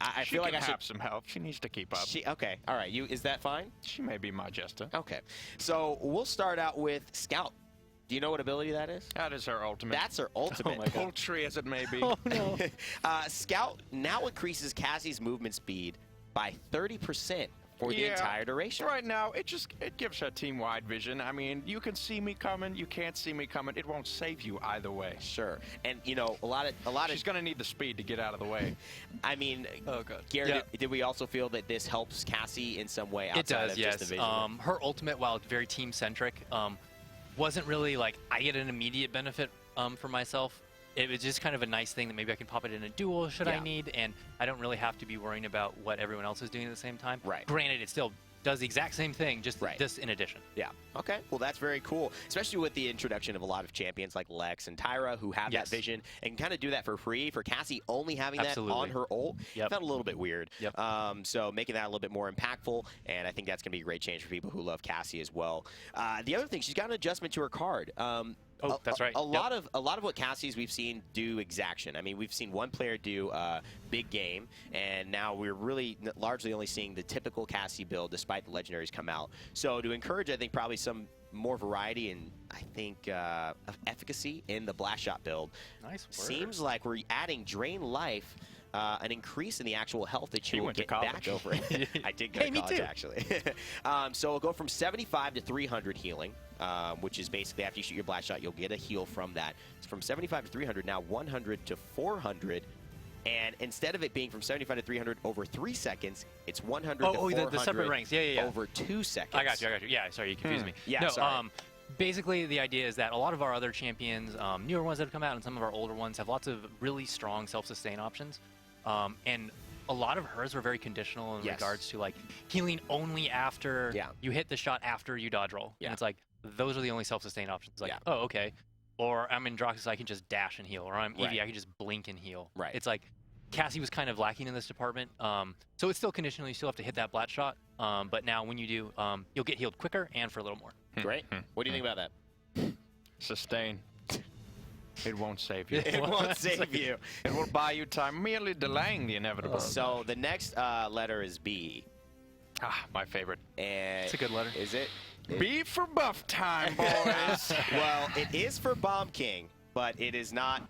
I She feel like can I should have some help. She needs to keep up. Okay. All right. Is that fine? She may be my jester. Okay. So we'll start out with Scout. Do you know what ability that is? That is her ultimate. That's her ultimate. Poultry as it may be. Oh, no. Scout now increases Cassie's movement speed by 30% for the entire duration. Right now, it gives her team-wide vision. I mean, you can see me coming, you can't see me coming. It won't save you either way. Sure. And a lot of She's gonna need the speed to get out of the way. I mean, Oh, God. Garrett, did we also feel that this helps Cassie in some way It outside does, of yes. just the vision? Her ultimate, while very team-centric, wasn't really like I get an immediate benefit for myself. It was just kind of a nice thing that maybe I can pop it in a duel should I need, and I don't really have to be worrying about what everyone else is doing at the same time. Right. Granted, it still does the exact same thing, just this in addition. Yeah. Okay. Well, that's very cool, especially with the introduction of a lot of champions like Lex and Tyra who have that vision and kind of do that for free. For Cassie only having that on her ult, felt a little bit weird. So making that a little bit more impactful, and I think that's going to be a great change for people who love Cassie as well. The other thing, she's got an adjustment to her card. That's right. A lot of what Cassie's we've seen do exaction. I mean, we've seen one player do big game, and now we're really largely only seeing the typical Cassie build, despite the legendaries come out. So to encourage, I think probably some more variety and I think efficacy in the blast shot build. Nice. Seems like we're adding drain life. An increase in the actual health that you will get back over it. I did go to college, actually. So it'll go from 75 to 300 healing, which is basically after you shoot your blast shot, you'll get a heal from that. It's from 75 to 300, now 100 to 400. And instead of it being from 75 to 300 over 3 seconds, it's 100 to 400 the separate ranks. over 2 seconds. I got you. Yeah, sorry, you confused me. Yeah, no, sorry. Basically, the idea is that a lot of our other champions, newer ones that have come out, and some of our older ones have lots of really strong self-sustain options. And a lot of hers were very conditional in regards to like healing only after you hit the shot after you dodge roll. And it's like, those are the only self-sustain options. Like, oh, okay. Or I'm in Droxus, I can just dash and heal. Or I'm Eevee, I can just blink and heal. Right. It's like, Cassie was kind of lacking in this department. So it's still conditional. You still have to hit that blat shot. But now when you do, you'll get healed quicker and for a little more. Great. What do you think about that? Sustain. It won't save you. It won't save you. It will buy you time, merely delaying the inevitable. So the next letter is B. My favorite. And it's a good letter. Is it? B for buff time, boys. Well, it is for Bomb King, but it is not.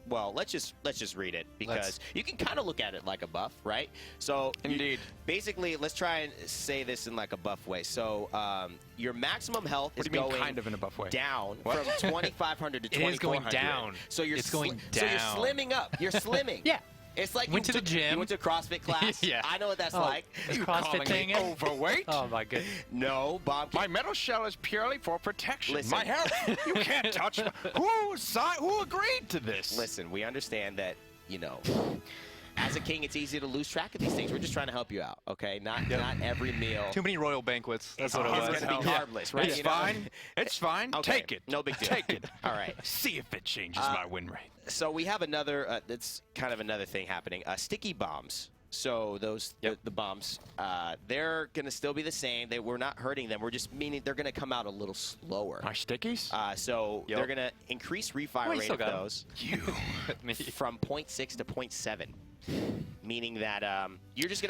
Well, let's just read it because you can kind of look at it like a buff, right? So indeed. Basically, let's try and say this in like a buff way. So your maximum health is going kind of in a buff way? Down from 2,500 to 2,400. It is going down. So you're going down. So you're slimming up. You're slimming. Yeah. It's like went to the gym. You went to a CrossFit class. Yeah. I know what that's like. Is you CrossFit calling thing me overweight? Oh my goodness. No, Bob. My metal shell is purely for protection. Listen. My health. You can't touch me. Who agreed to this? Listen, we understand that, as a king, it's easy to lose track of these things. We're just trying to help you out, okay? Not every meal. Too many royal banquets. That's what it It's was. going to be carbless, right? It's You know? fine. It's fine. Okay, Take it. no big deal. Take it. All right. See if it changes my win rate. So we have another, that's kind of another thing happening. Sticky bombs. So those, the bombs, they're going to still be the same. We're not hurting them. We're just meaning they're going to come out a little slower. My stickies? So they're going to increase refire Well, you rate still of got 'em. those Me. from 0.6 to 0.7. Meaning that you're just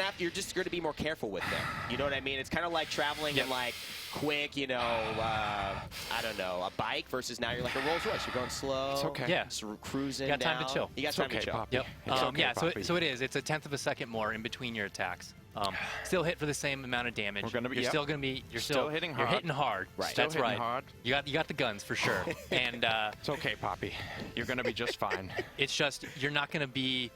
going to be more careful with them. You know what I mean? It's kind of like traveling in like quick, you know, I don't know, a bike versus now you're like a Rolls Royce. You're going slow. It's okay. Yeah. Cruising You got time to down. chill. You got It's time okay, to chill. Poppy. Yep. It's okay, Yeah, Poppy. so it is. It's a 1/10 of a second more in between your attacks. Still hit for the same amount of damage. We're gonna be- you're yep. still going to be. You're Still hitting You're hard. hitting hard. Right. Still That's hitting right. hard. You got the guns for sure. And It's okay, Poppy. You're going to be just fine. it's just you're not going to be.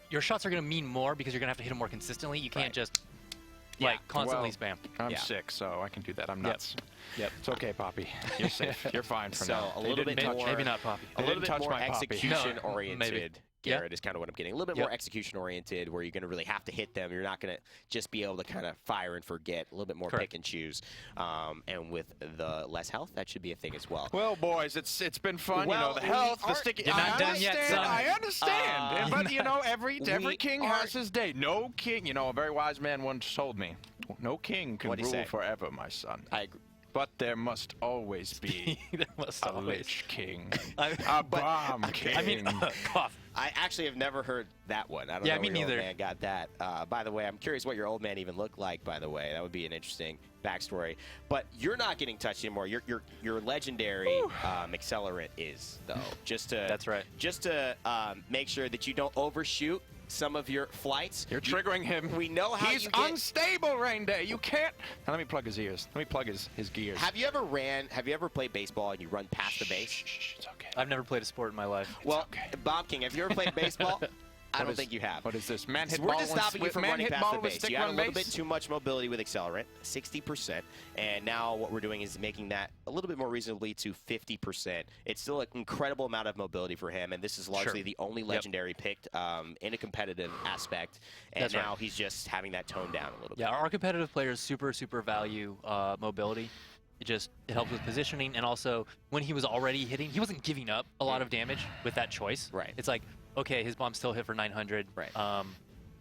Your shots are going to mean more because you're going to have to hit them more consistently. You can't Right. just like constantly Well, spam. I'm Yeah. sick, so I can do that. I'm Yep. nuts. Yep. It's okay, Poppy. You're safe. You're fine for So now. a They little didn't bit touch more- Maybe not Poppy. A They little didn't bit touch more my Poppy. execution No, oriented. maybe. Garrett is kind of what I'm getting. A little bit Yep. more execution oriented where you're going to really have to hit them. You're not going to just be able to kind of fire and forget. A little bit more Correct. pick and choose. And with the less health, that should be a thing as well. Well, boys, it's been fun. Well, you know, the health, we the are- sticky. You're not I done yet, understand. son. I understand. But you know, every we king are- has his day. No king. You know, a very wise man once told me, no king can What'd he rule say? forever, my son. I agree. But there must always be There must a always. lich king, I- a bomb king. I mean, cough. I actually have never heard that one. I don't Yeah, know me where your neither. old man got that. By the way, I'm curious what your old man even looked like, by the way. That would be an interesting backstory. But you're not getting touched anymore. Your legendary accelerant is, though. That's right. Just to make sure that you don't overshoot some of your flights. You're triggering him. We know how He's you get... unstable, Rain Day. You can't. Now, let me plug his ears. Let me plug his gears. Have you ever played baseball and you run past the base? Shh, it's okay. I've never played a sport in my life. Well, okay. Bomb King, have you ever played baseball? I don't What is- think you have. What is this? Man hit So we're ball just with- stopping you with from man running hit past ball the with base. stick You had a run little base? bit too much mobility with accelerant, 60%, and now what we're doing is making that a little bit more reasonably to 50%. It's still an incredible amount of mobility for him, and this is largely Sure. the only legendary picked in a competitive aspect, and That's now right. he's just having that toned down a little Yeah, bit. our competitive players super value mobility. It helps with positioning, and also when he was already hitting, he wasn't giving up a lot of damage with that choice. Right. It's like, okay, his bomb still hit for 900. Right.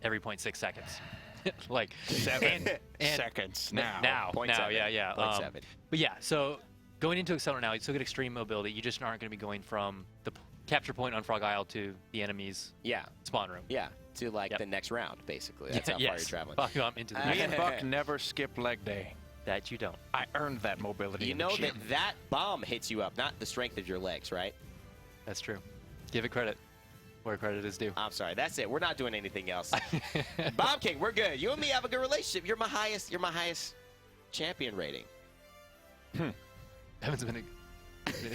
Every 0.6 seconds. Like 7 and seconds now. Now, 0.7, yeah. 0.7. But yeah, so going into Accelerant now, you still get extreme mobility. You just aren't going to be going from the capture point on Frog Isle to the enemy's Yeah, spawn room. yeah, to like Yep. the next round, basically. That's how far Yes. you're traveling. Fuck, I'm into the Me next and round. Buck never skip leg day. That you don't. I earned that mobility. You in the know gym. that bomb hits you up, not the strength of your legs, right? That's true. Give it credit where credit is due. I'm sorry. That's it. We're not doing anything else. Bomb King, we're good. You and me have a good relationship. You're my highest champion rating. Evan's been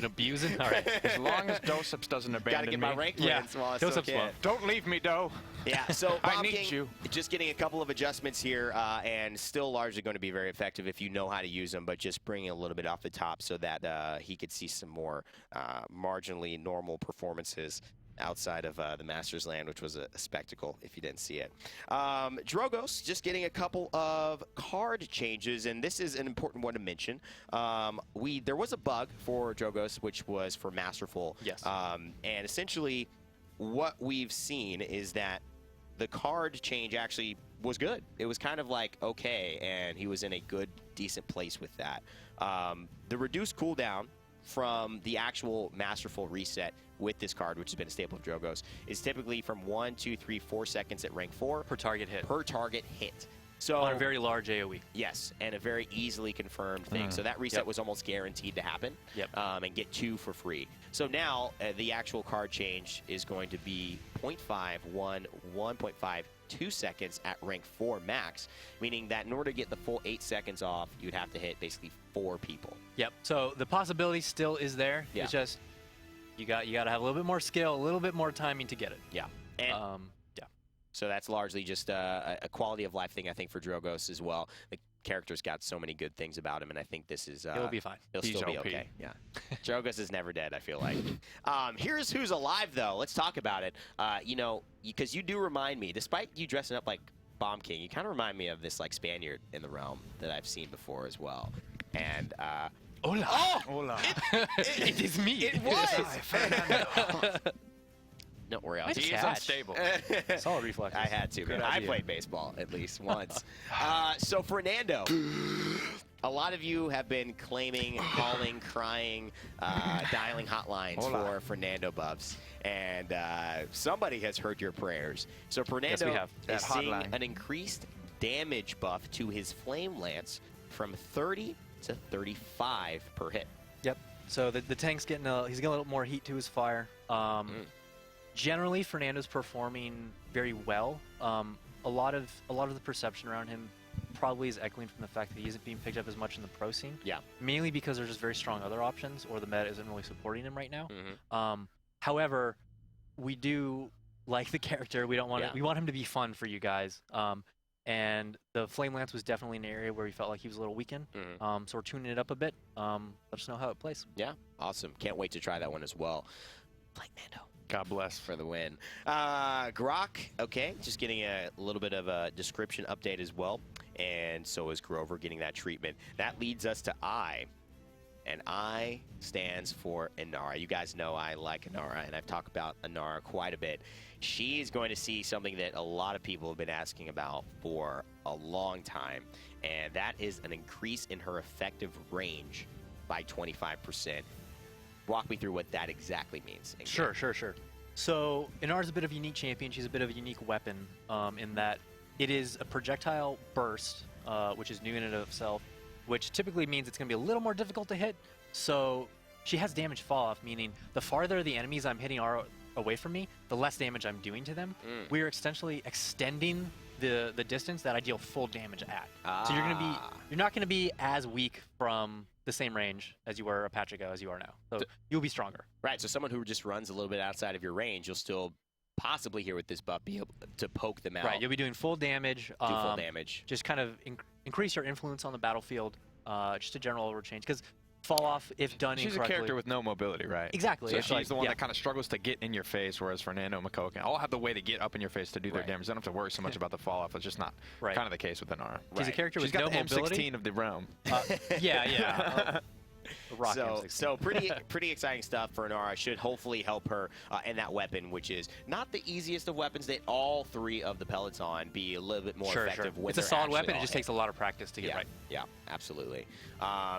abusing. All right. As long as Doseps doesn't Gotta abandon get me. my rank Yeah. wins while I Those still are can. fun. Don't leave me, Doe. Yeah, so I Bomb need King, you. just getting a couple of adjustments here, and still largely going to be very effective if you know how to use them, but just bringing a little bit off the top so that he could see some more marginally normal performances outside of the Masters Land, which was a spectacle if you didn't see it. Drogos just getting a couple of card changes, and this is an important one to mention. There was a bug for Drogos, which was for Masterful. Yes. And essentially, what we've seen is that the card change actually was good. It was kind of like okay, and he was in a good, decent place with that. The reduced cooldown from the actual Masterful reset with this card, which has been a staple of Drogos, is typically from 1, 2, 3, 4 seconds at rank 4 Per target hit. per target hit. So On a very large AoE. yes, and a very easily confirmed thing. So that reset Yep. was almost guaranteed to happen. Yep. And get 2 for free. So now the actual card change is going to be 0.5, 1, 1.5, 2 seconds at rank 4 max, meaning that in order to get the full 8 seconds off, you'd have to hit basically 4 people. Yep. So the possibility still is there. Yeah. It's just you got to have a little bit more skill, a little bit more timing to get it. Yeah. And Yeah. so that's largely just a quality of life thing, I think, for Drogos as well. Like, character's got so many good things about him, and I think this is It'll be fine. It'll He's still be OP. okay. Yeah, Jogas is never dead, I feel like. Here's who's alive, though. Let's talk about it. You know, because you do remind me, despite you dressing up like Bomb King, you kind of remind me of this like Spaniard in the realm that I've seen before as well. And Hola. oh, Hola. It is me. it was. Don't worry, I'll Nice teach He is catch. unstable. Solid reflexes. I had to, man. Good I idea. played baseball at least once. So Fernando, a lot of you have been claiming, calling, crying, dialing hotlines Hola. for Fernando buffs, and somebody has heard your prayers. So Fernando we have. is That seeing hotline. an increased damage buff to his Flame Lance from 30 to 35 per hit. Yep. So the tank's getting he's getting a little more heat to his fire. Generally, Fernando's performing very well. A lot of the perception around him probably is echoing from the fact that he isn't being picked up as much in the pro scene. Yeah. Mainly because there's just very strong other options, or the meta isn't really supporting him right now. Mhm. However, we do like the character. We don't want Yeah. we want him to be fun for you guys. And the Flame Lance was definitely an area where we felt like he was a little weakened. Mhm. So we're tuning it up a bit. Let us know how it plays. Yeah, awesome. Can't wait to try that one as well. Fernando. God bless. For the win. Grok, okay, just getting a little bit of a description update as well. And so is Grover getting that treatment. That leads us to I. And I stands for Inara. You guys know I like Inara, and I've talked about Inara quite a bit. She is going to see something that a lot of people have been asking about for a long time, and that is an increase in her effective range by 25%. Walk me through what that exactly means. Sure. So Inara's a bit of a unique champion. She's a bit of a unique weapon in that it is a projectile burst, which is new in and of itself, which typically means it's going to be a little more difficult to hit. So she has damage fall off, meaning the farther the enemies I'm hitting are away from me, the less damage I'm doing to them. We're essentially extending the distance that I deal full damage at. So you're not going to be as weak from the same range as you were a patch ago as you are now. So you'll be stronger. Right, so someone who just runs a little bit outside of your range, you'll still possibly here with this buff be able to poke them out. Right, you'll be doing full damage. Do full damage. Just kind of increase your influence on the battlefield. Just a general overchange. Because fall off, if done She's incorrectly. a character with no mobility, right? Exactly. So It's she's like- the one yeah. that kind of struggles to get in your face, whereas Fernando and Mako can all have the way to get up in your face to do their Right. damage. They don't have to worry so much about the fall off. It's just not Right. kind of the case with Inara. She's a Right. character She's with got no the mobility. M16 of the realm. Yeah. Rock So, M16. so pretty exciting stuff for Inara. Should hopefully help her in that weapon, which is not the easiest of weapons. That all three of the Peloton be a little bit more Sure. effective. When It's a they're solid actually weapon. It all just hit. takes a lot of practice to get Yeah, right. yeah, absolutely.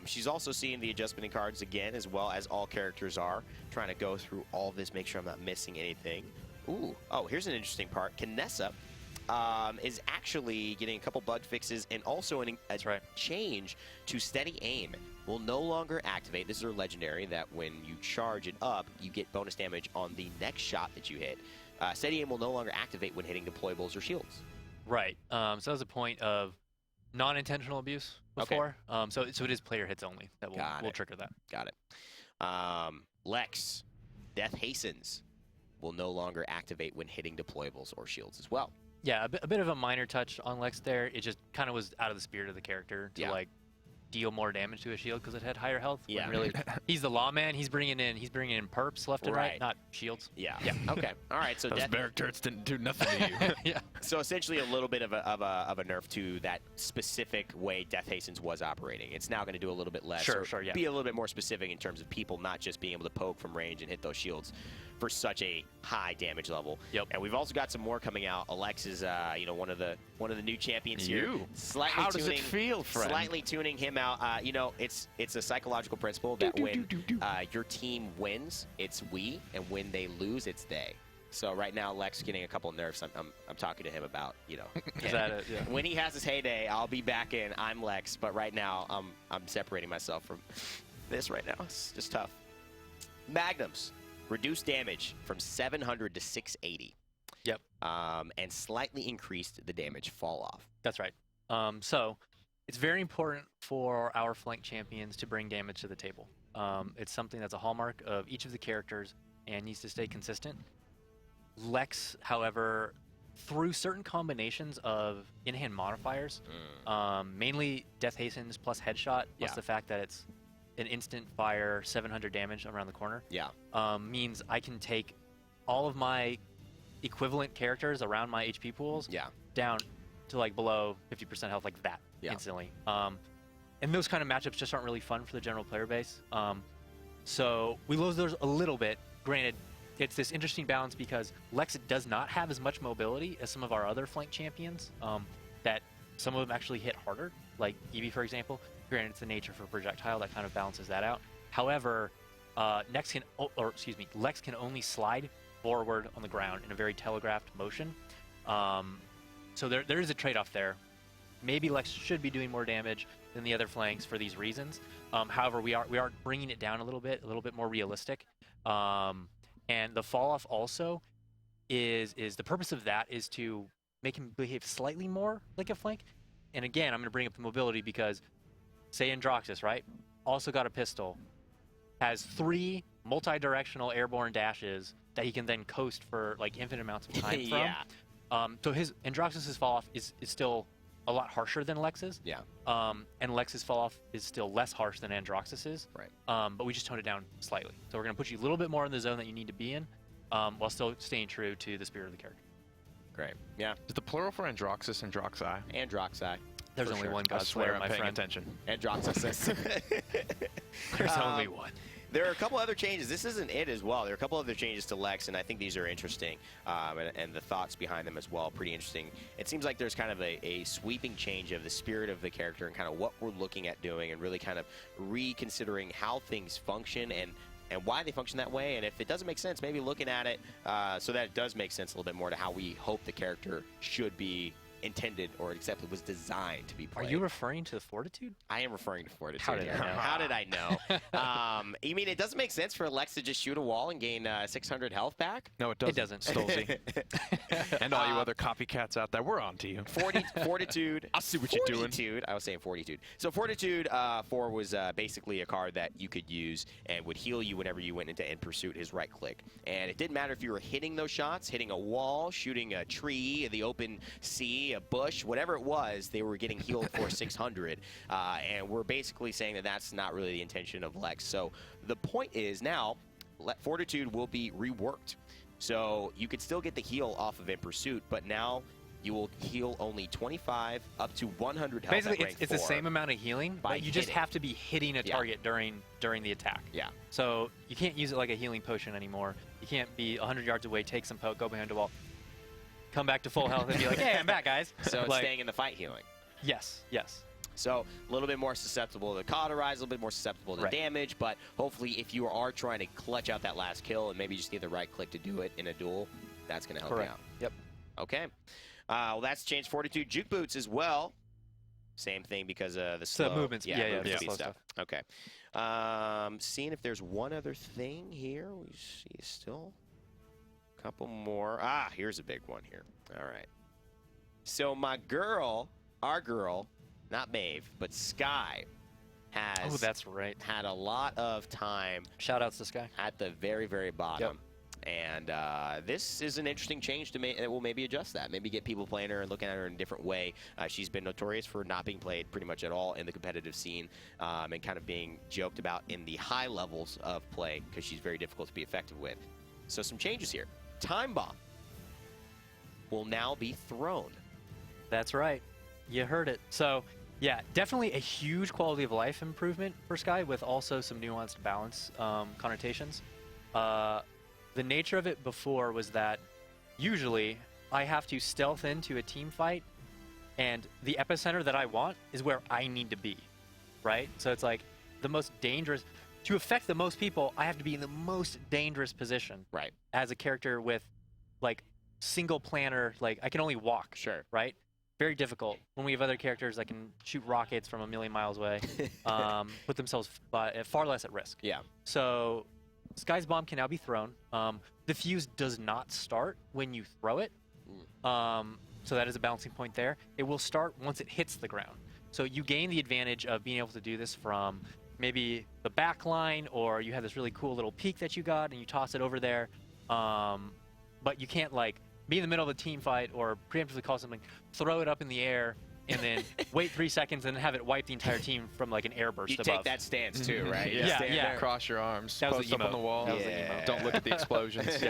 She's also seeing the adjustment in cards again, as well as all characters are. Trying to go through all of this, make sure I'm not missing anything. Ooh, oh, here's an interesting part. Kinessa is actually getting a couple bug fixes and also a change to steady aim. Will no longer activate. This is her legendary that when you charge it up, you get bonus damage on the next shot that you hit. Steady aim will no longer activate when hitting deployables or shields. Right. So that was a point of non-intentional abuse before. So it is player hits only that will trigger that. Got it. Lex, Death Hastens will no longer activate when hitting deployables or shields as well. Yeah, a bit of a minor touch on Lex there. It just kind of was out of the spirit of the character to like deal more damage to a shield because it had higher health. Yeah. When really, he's the lawman. He's bringing in perps left and right, not shields. Yeah. Okay. All right. So Those barrack turrets didn't do nothing to you. Yeah. So essentially, a little bit of a nerf to that specific way Death Hastens was operating. It's now going to do a little bit less. Sure, or yeah. Be a little bit more specific in terms of people not just being able to poke from range and hit those shields for such a high damage level. Yep. And we've also got some more coming out. Alex is, one of the new champions here. You. Slightly How does tuning, it feel, friend? Slightly tuning him out. It's a psychological principle that when your team wins, it's we, and when they lose, it's they. So right now, Lex getting a couple of nerfs. I'm talking to him about, Is that it? Yeah. when he has his heyday, I'll be back in. I'm Lex, but right now I'm separating myself from this right now. It's just tough. Magnums reduced damage from 700 to 680. Yep. And slightly increased the damage fall off. That's right. So it's very important for our flank champions to bring damage to the table. It's something that's a hallmark of each of the characters and needs to stay consistent. Lex, however, through certain combinations of in-hand modifiers, mainly Death Hastens plus Headshot, plus the fact that it's an instant fire 700 damage around the corner, means I can take all of my equivalent characters around my HP pools down to like below 50% health like that instantly. And those kind of matchups just aren't really fun for the general player base. So we lose those a little bit. Granted, it's this interesting balance because Lex does not have as much mobility as some of our other flank champions, that some of them actually hit harder, like Eevee, for example. Granted, it's the nature for projectile that kind of balances that out. However, Lex can only slide forward on the ground in a very telegraphed motion. So there is a trade-off there. Maybe Lex should be doing more damage than the other flanks for these reasons. However, we are bringing it down a little bit more realistic. And the fall-off also is the purpose of that is to make him behave slightly more like a flank. And again, I'm going to bring up the mobility because, say Androxus, right? Also got a pistol, has 3 multi-directional airborne dashes that he can then coast for like infinite amounts of time from. So his Androxus's fall-off is still a lot harsher than Lex's. And Lex's fall-off is still less harsh than Androxus's. But we just toned it down slightly. So we're going to put you a little bit more in the zone that you need to be in, while still staying true to the spirit of the character. Great. Yeah. Is the plural for Androxus Androxi? Androxi. There's only one God I swear Slayer, I'm my paying friend. attention. Androxus. There's only one. There are a couple other changes. This isn't it as well. There are a couple other changes to Lex, and I think these are interesting, and the thoughts behind them as well, pretty interesting. It seems like there's kind of a sweeping change of the spirit of the character and kind of what we're looking at doing and really kind of reconsidering how things function and why they function that way. And if it doesn't make sense, maybe looking at it so that it does make sense a little bit more to how we hope the character should be intended or accepted, was designed to be played. Are you referring to the Fortitude? I am referring to Fortitude. How did I know? How did I know? You mean it doesn't make sense for Lex to just shoot a wall and gain 600 health back? No, it doesn't. It doesn't. Stolzy. And all you other copycats out there, we're on to you. Fortitude. I see what you're doing. Fortitude. I was saying Fortitude. So Fortitude 4 was basically a card that you could use and would heal you whenever you went into end pursuit, his right click. And it didn't matter if you were hitting those shots, hitting a wall, shooting a tree, the open sea, a bush, whatever it was, they were getting healed for 600. And we're basically saying that that's not really the intention of Lex. So the point is now, Fortitude will be reworked. So you could still get the heal off of In Pursuit, but now you will heal only 25 up to 100 health. Basically, it's the same amount of healing, but you just have to be hitting a target during the attack. Yeah. So you can't use it like a healing potion anymore. You can't be 100 yards away, take some poke, go behind a wall, come back to full health, and be like, hey, I'm back, guys. So it's staying in the fight healing. Yes, yes. So a little bit more susceptible to cauterize, a little bit more susceptible to damage, but hopefully if you are trying to clutch out that last kill and maybe just need the right click to do it in a duel, that's going to help you out. Yep. Okay. Well, that's changed Fortitude. Juke Boots as well. Same thing because of the slow movements. movement speed slow stuff. Okay. Seeing if there's one other thing here. We see still a couple more. Here's a big one here. All right. So my girl, our girl, not Maeve, but Sky has that's right. had a lot of time. Shout outs to Sky. At the very, very bottom. And this is an interesting change to make that will maybe adjust that. Maybe get people playing her and looking at her in a different way. She's been notorious for not being played pretty much at all in the competitive scene and kind of being joked about in the high levels of play because she's very difficult to be effective with. So some changes here. Time Bomb will now be thrown. That's right. You heard it. So, yeah, definitely a huge quality of life improvement for Sky with also some nuanced balance connotations. The nature of it before was that usually I have to stealth into a team fight and the epicenter that I want is where I need to be, right? So it's like the most dangerous. To affect the most people, I have to be in the most dangerous position. Right. As a character with, like, single planner, like, I can only walk. Sure. Right? Very difficult. When we have other characters that can shoot rockets from a million miles away, put themselves far less at risk. Yeah. So Sky's Bomb can now be thrown. The fuse does not start when you throw it. So that is a balancing point there. It will start once it hits the ground. So you gain the advantage of being able to do this from maybe the back line, or you have this really cool little peak that you got and you toss it over there. But you can't, like, be in the middle of a team fight or preemptively call something, throw it up in the air, and then wait 3 seconds and have it wipe the entire team from like an airburst You above. take that stance too, right? Yeah, Stand yeah. there. Cross your arms, That was post the up on emote. the wall. That was the emote. Don't look at the explosions.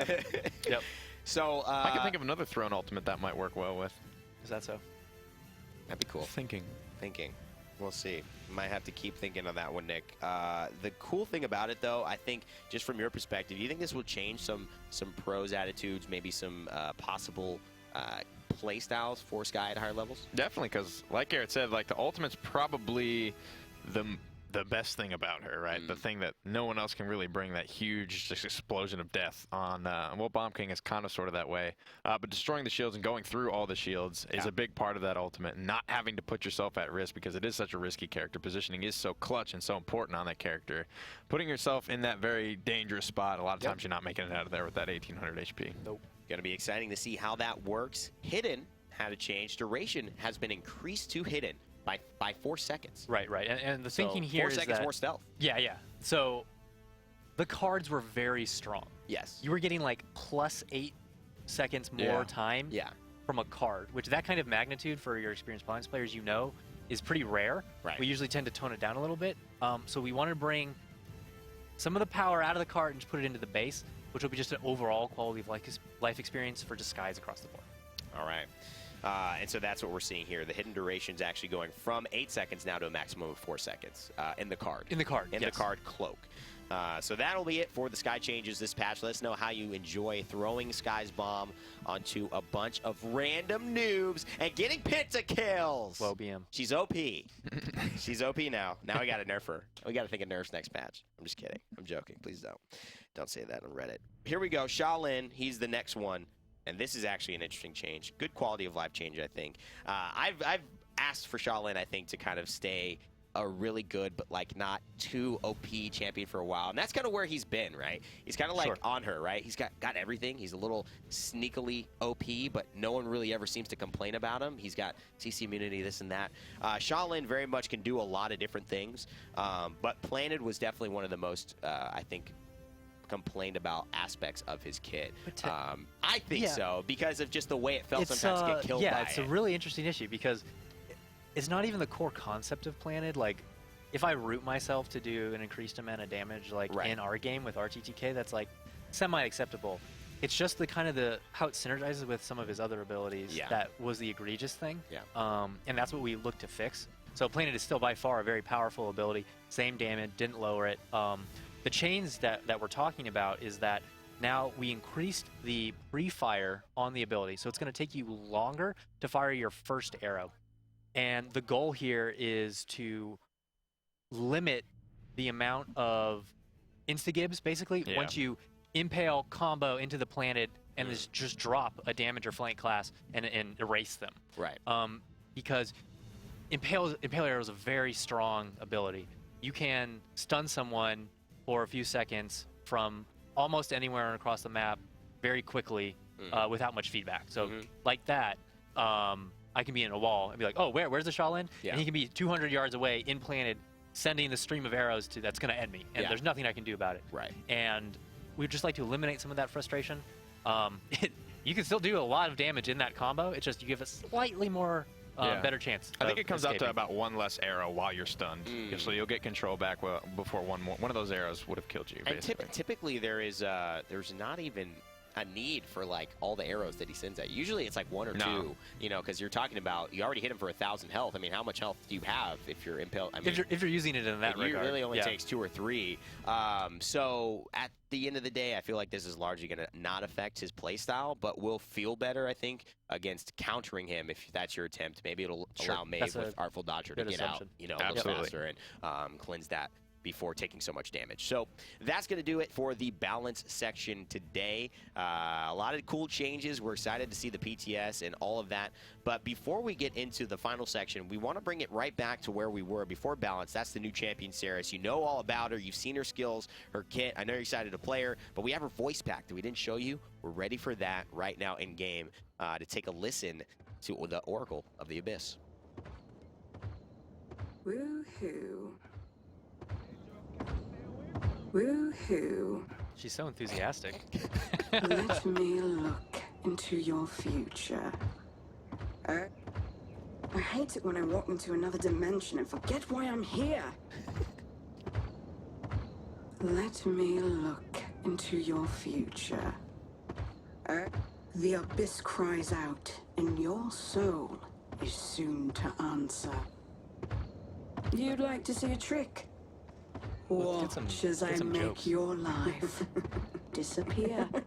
Yep. So I can think of another thrown ultimate that might work well with. Is that so? that'd be cool. Thinking. We'll see. Might have to keep thinking on that one, Nick. The cool thing about it, though, I think, just from your perspective, do you think this will change some pros' attitudes, maybe some possible play styles for Sky at higher levels? Definitely, because like Garrett said, like the ultimate's probably the best thing about her, right? The thing that no one else can really bring, that huge just explosion of death on. Well, Bomb King is kind of sort of that way, but destroying the shields and going through all the shields is a big part of that ultimate. And not having to put yourself at risk because it is such a risky character. Positioning is so clutch and so important on that character. Putting yourself in that very dangerous spot, a lot of times you're not making it out of there with that 1800 HP. Nope. Going to be exciting to see how that works. Hidden had a change. Duration has been increased to Hidden by 4 seconds. Right. And the thinking here 4 is seconds that, more stealth. Yeah. So the cards were very strong. Yes. You were getting like plus 8 seconds more time from a card, which that kind of magnitude for your experienced Paladins players, is pretty rare. Right. We usually tend to tone it down a little bit. So we want to bring some of the power out of the card and just put it into the base, which will be just an overall quality of life experience for Disguise across the board. All right. And so that's what we're seeing here. The hidden duration is actually going from 8 seconds now to a maximum of 4 seconds in the card. In the card, In the card cloak. So that'll be it for the Sky changes this patch. Let us know how you enjoy throwing Sky's bomb onto a bunch of random noobs and getting pentakills. Whoa, BM. She's OP. She's OP now. Now we got to nerf her. We got to think of nerfs next patch. I'm just kidding. I'm joking. Please don't. Don't say that on Reddit. Here we go. Shaolin, he's the next one. And this is actually an interesting change. Good quality of life change, I think. I've asked for Shaolin, I think, to kind of stay a really good but like not too OP champion for a while. And that's kind of where he's been, right? He's kind of like on her, right? He's got everything. He's a little sneakily OP, but no one really ever seems to complain about him. He's got CC immunity, this and that. Shaolin very much can do a lot of different things, but Planted was definitely one of the most, I think, complained about aspects of his kit. I think so, because of just the way it felt sometimes to get killed by it's a really interesting issue because it's not even the core concept of Planted. Like, if I root myself to do an increased amount of damage, like in our game with RTTK, that's like semi-acceptable. It's just the kind of how it synergizes with some of his other abilities that was the egregious thing. And that's what we look to fix. So Planted is still by far a very powerful ability. Same damage, didn't lower it. The chains that we're talking about is that now we increased the pre-fire on the ability. So it's going to take you longer to fire your first arrow. And the goal here is to limit the amount of insta-gibs, basically. Once you impale, combo into the Planted, and just drop a damage or flank class and erase them. Right. Because Impale Arrow is a very strong ability. You can stun someone for a few seconds from almost anywhere across the map very quickly without much feedback. So like that, I can be in a wall and be like, oh, where's the Shaolin? And he can be 200 yards away, implanted, sending the stream of arrows that's going to end me. And there's nothing I can do about it. Right. And we'd just like to eliminate some of that frustration. You can still do a lot of damage in that combo. It's just you give a slightly more better chance. I think it comes out to about one less arrow while you're stunned. So you'll get control back before one of those arrows would have killed you. And typically there's not even a need for like all the arrows that he sends at you. Usually it's like 1 or 2, you know, because you're talking about you already hit him for 1,000 health. I mean, how much health do you have if you're impaled? I mean, if you're using it in that regard, it really only takes 2 or 3. So at the end of the day, I feel like this is largely going to not affect his playstyle, but will feel better, I think, against countering him if that's your attempt. Maybe it'll allow Maeve with Artful Dodger to get out, you know, a little faster and cleanse that before taking so much damage. So that's going to do it for the balance section today. A lot of cool changes. We're excited to see the PTS and all of that. But before we get into the final section, we want to bring it right back to where we were before balance. That's the new champion, Saris. You know all about her. You've seen her skills, her kit. I know you're excited to play her, but we have her voice pack that we didn't show you. We're ready for that right now in game to take a listen to the Oracle of the Abyss. Woohoo. Woohoo. She's so enthusiastic. Let me look into your future. I hate it when I walk into another dimension and forget why I'm here. Let me look into your future. The abyss cries out, and your soul is soon to answer. You'd like to see a trick? Let's Watch as I get some make jokes. your life disappear. Oh,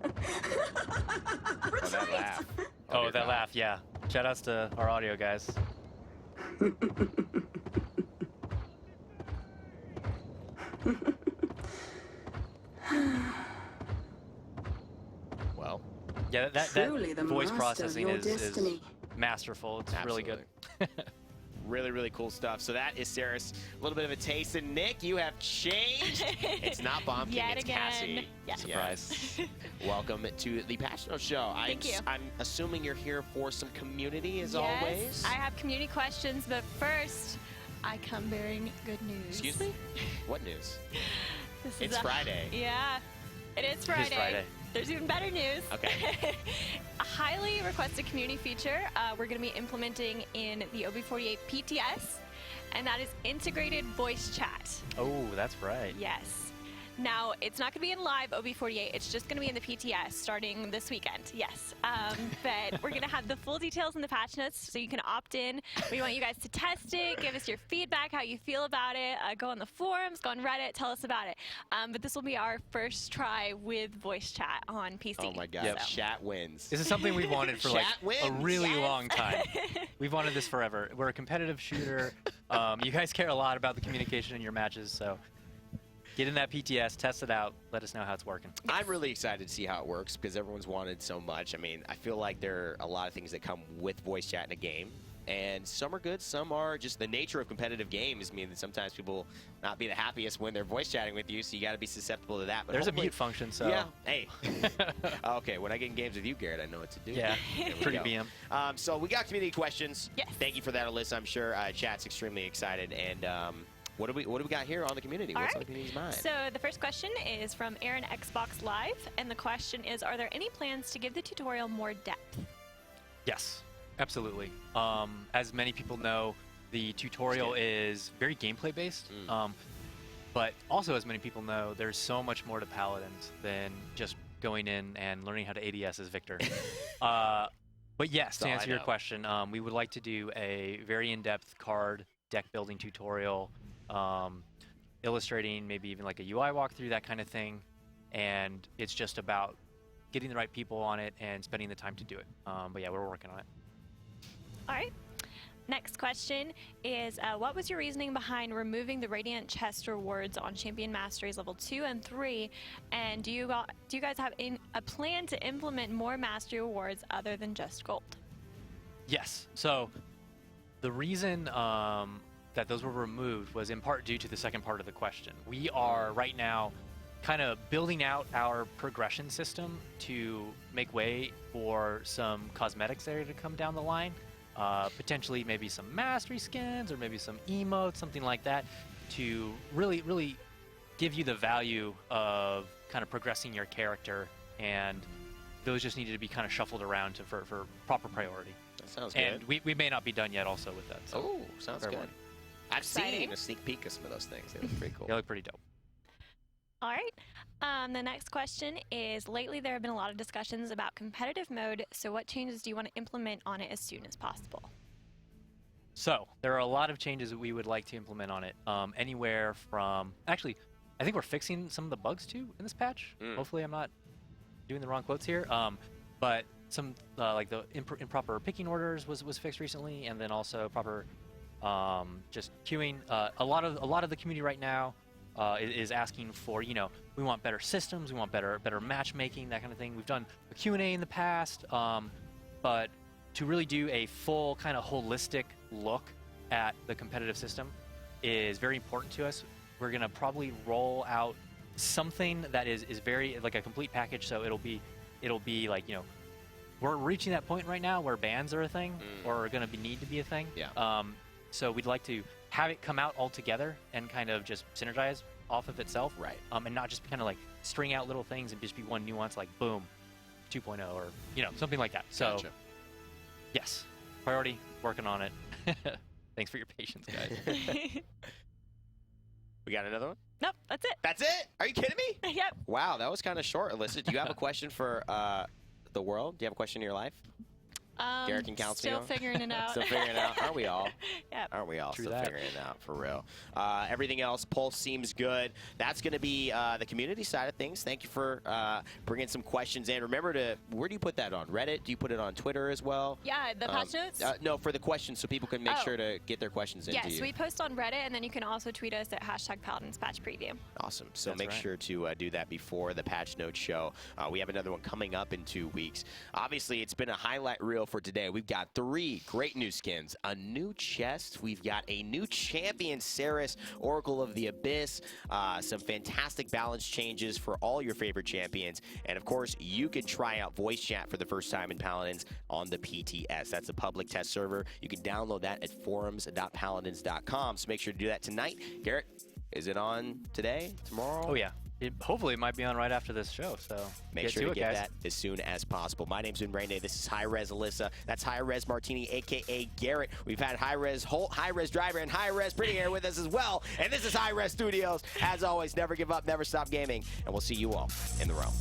that laugh. Oh, that laugh, yeah. Shout outs to our audio guys. Well, Yeah, that Truly the voice master of processing your is destiny. masterful. It's really good. Really, really cool stuff. So that is Sarah's a little bit of a taste. And Nick, you have changed. It's not Bomb King, Yet it's again. Cassie. Yes. Surprise. Welcome to the Passionate Show. Thank you. I'm assuming you're here for some community as Yes, always. I have community questions, but first, I come bearing good news. Excuse me? What news? This It's Friday. Yeah, it is Friday. Friday. There's even better news. Okay. A highly requested community feature we're going to be implementing in the OB48 PTS, and that is integrated voice chat. Oh, that's right. Yes. Now, it's not going to be in live OB48. It's just going to be in the PTS starting this weekend. Yes. But we're going to have the full details in the patch notes, so you can opt in. We want you guys to test it, give us your feedback, how you feel about it. Go on the forums, go on Reddit, tell us about it. But this will be our first try with voice chat on PC. Oh my God. Yep. Chat wins. This is something we've wanted for like Chat a wins. really Yes. long time. We've wanted this forever. We're a competitive shooter. You guys care a lot about the communication in your matches, so get in that PTS, test it out, let us know how it's working. I'm really excited to see how it works because everyone's wanted so much. I mean, I feel like there are a lot of things that come with voice chat in a game. And some are good, some are just the nature of competitive games mean that sometimes people not be the happiest when they're voice chatting with you, so you got to be susceptible to that. But There's a hopefully- mute function, so Yeah, hey. Okay, when I get in games with you, Garrett, I know what to do. yeah, There we pretty go. BM. So we got community questions. Yes. Thank you for that, Alyssa. I'm sure chat's extremely excited. And what do we got here on the community? All What's on right. the community's mind? So the first question is from Aaron Xbox Live, and the question is, are there any plans to give the tutorial more depth? Yes, absolutely. As many people know, the tutorial is very gameplay based. But also, as many people know, there's so much more to Paladins than just going in and learning how to ADS as Victor. But yes, to all I answer your know. question, we would like to do a very in-depth card deck building tutorial, illustrating maybe even like a UI walkthrough, that kind of thing. And it's just about getting the right people on it and spending the time to do it. But yeah, we're working on it. All right. Next question is, what was your reasoning behind removing the Radiant chest rewards on Champion Masteries level 2 and 3? And do you guys have a plan to implement more mastery rewards other than just gold? Yes. So the reason that those were removed was in part due to the second part of the question. We are right now kind of building out our progression system to make way for some cosmetics there to come down the line. Potentially maybe some mastery skins or maybe some emotes, something like that, to really give you the value of kind of progressing your character, and those just needed to be kind of shuffled around for proper priority. That sounds And good. we may not be done yet also with that. So Oh, sounds fair good. warning. I've Exciting. seen a sneak peek of some of those things. They look pretty cool. They look pretty dope. All right. The next question is, lately there have been a lot of discussions about competitive mode, so what changes do you want to implement on it as soon as possible? So there are a lot of changes that we would like to implement on it. Anywhere from, actually, I think we're fixing some of the bugs too in this patch. Hopefully I'm not doing the wrong quotes here. But some like the improper picking orders was fixed recently, and then also proper just queuing. A lot of the community right now is asking for, we want better systems, we want better matchmaking, that kind of thing. We've done a Q&A in the past, but to really do a full kind of holistic look at the competitive system is very important to us. We're gonna probably roll out something that is very like a complete package. So it'll be like, we're reaching that point right now where bans are a thing or are gonna need to be a thing. Yeah. So we'd like to have it come out all together and kind of just synergize off of itself. Right. And not just kind of like string out little things and just be one nuance, like boom, 2.0 or something like that. So Gotcha. yes, priority, working on it. Thanks for your patience, guys. We got another one? Nope, that's it. That's it? Are you kidding me? Yep. Wow, that was kind of short, Alyssa. Do you have a question for the world? Do you have a question in your life? Garrett can counsel Still you. figuring it out. Still figuring it out. Aren't we all? Yep. Aren't we all True still that. figuring it out, for real? Everything else, Pulse seems good. That's going to be the community side of things. Thank you for bringing some questions in. Remember where do you put that on? Reddit? Do you put it on Twitter as well? Yeah, the patch notes? No, for the questions, so people can make Oh. sure to get their questions into Yes, you. we post on Reddit, and then you can also tweet us at #PaladinsPatchPreview. Awesome. So That's make right. sure to do that before the Patch Notes show. We have another one coming up in 2 weeks. Obviously, it's been a highlight reel for today. We've got 3 great new skins, a new chest. We've got a new champion, Ceres, Oracle of the Abyss, some fantastic balance changes for all your favorite champions. And, of course, you can try out voice chat for the first time in Paladins on the PTS. That's a public test server. You can download that at forums.paladins.com. So make sure to do that tonight. Garrett, is it on today, tomorrow? Oh yeah. Hopefully it might be on right after this show. So Make sure to it, get guys. that as soon as possible. My name's Rainday. This is High Res Alyssa. That's High Res Martini, a.k.a. Garrett. We've had High Res Holt, High Res Driver, and High Res Pretty here with us as well. And this is High Res Studios. As always, never give up, never stop gaming. And we'll see you all in the realm.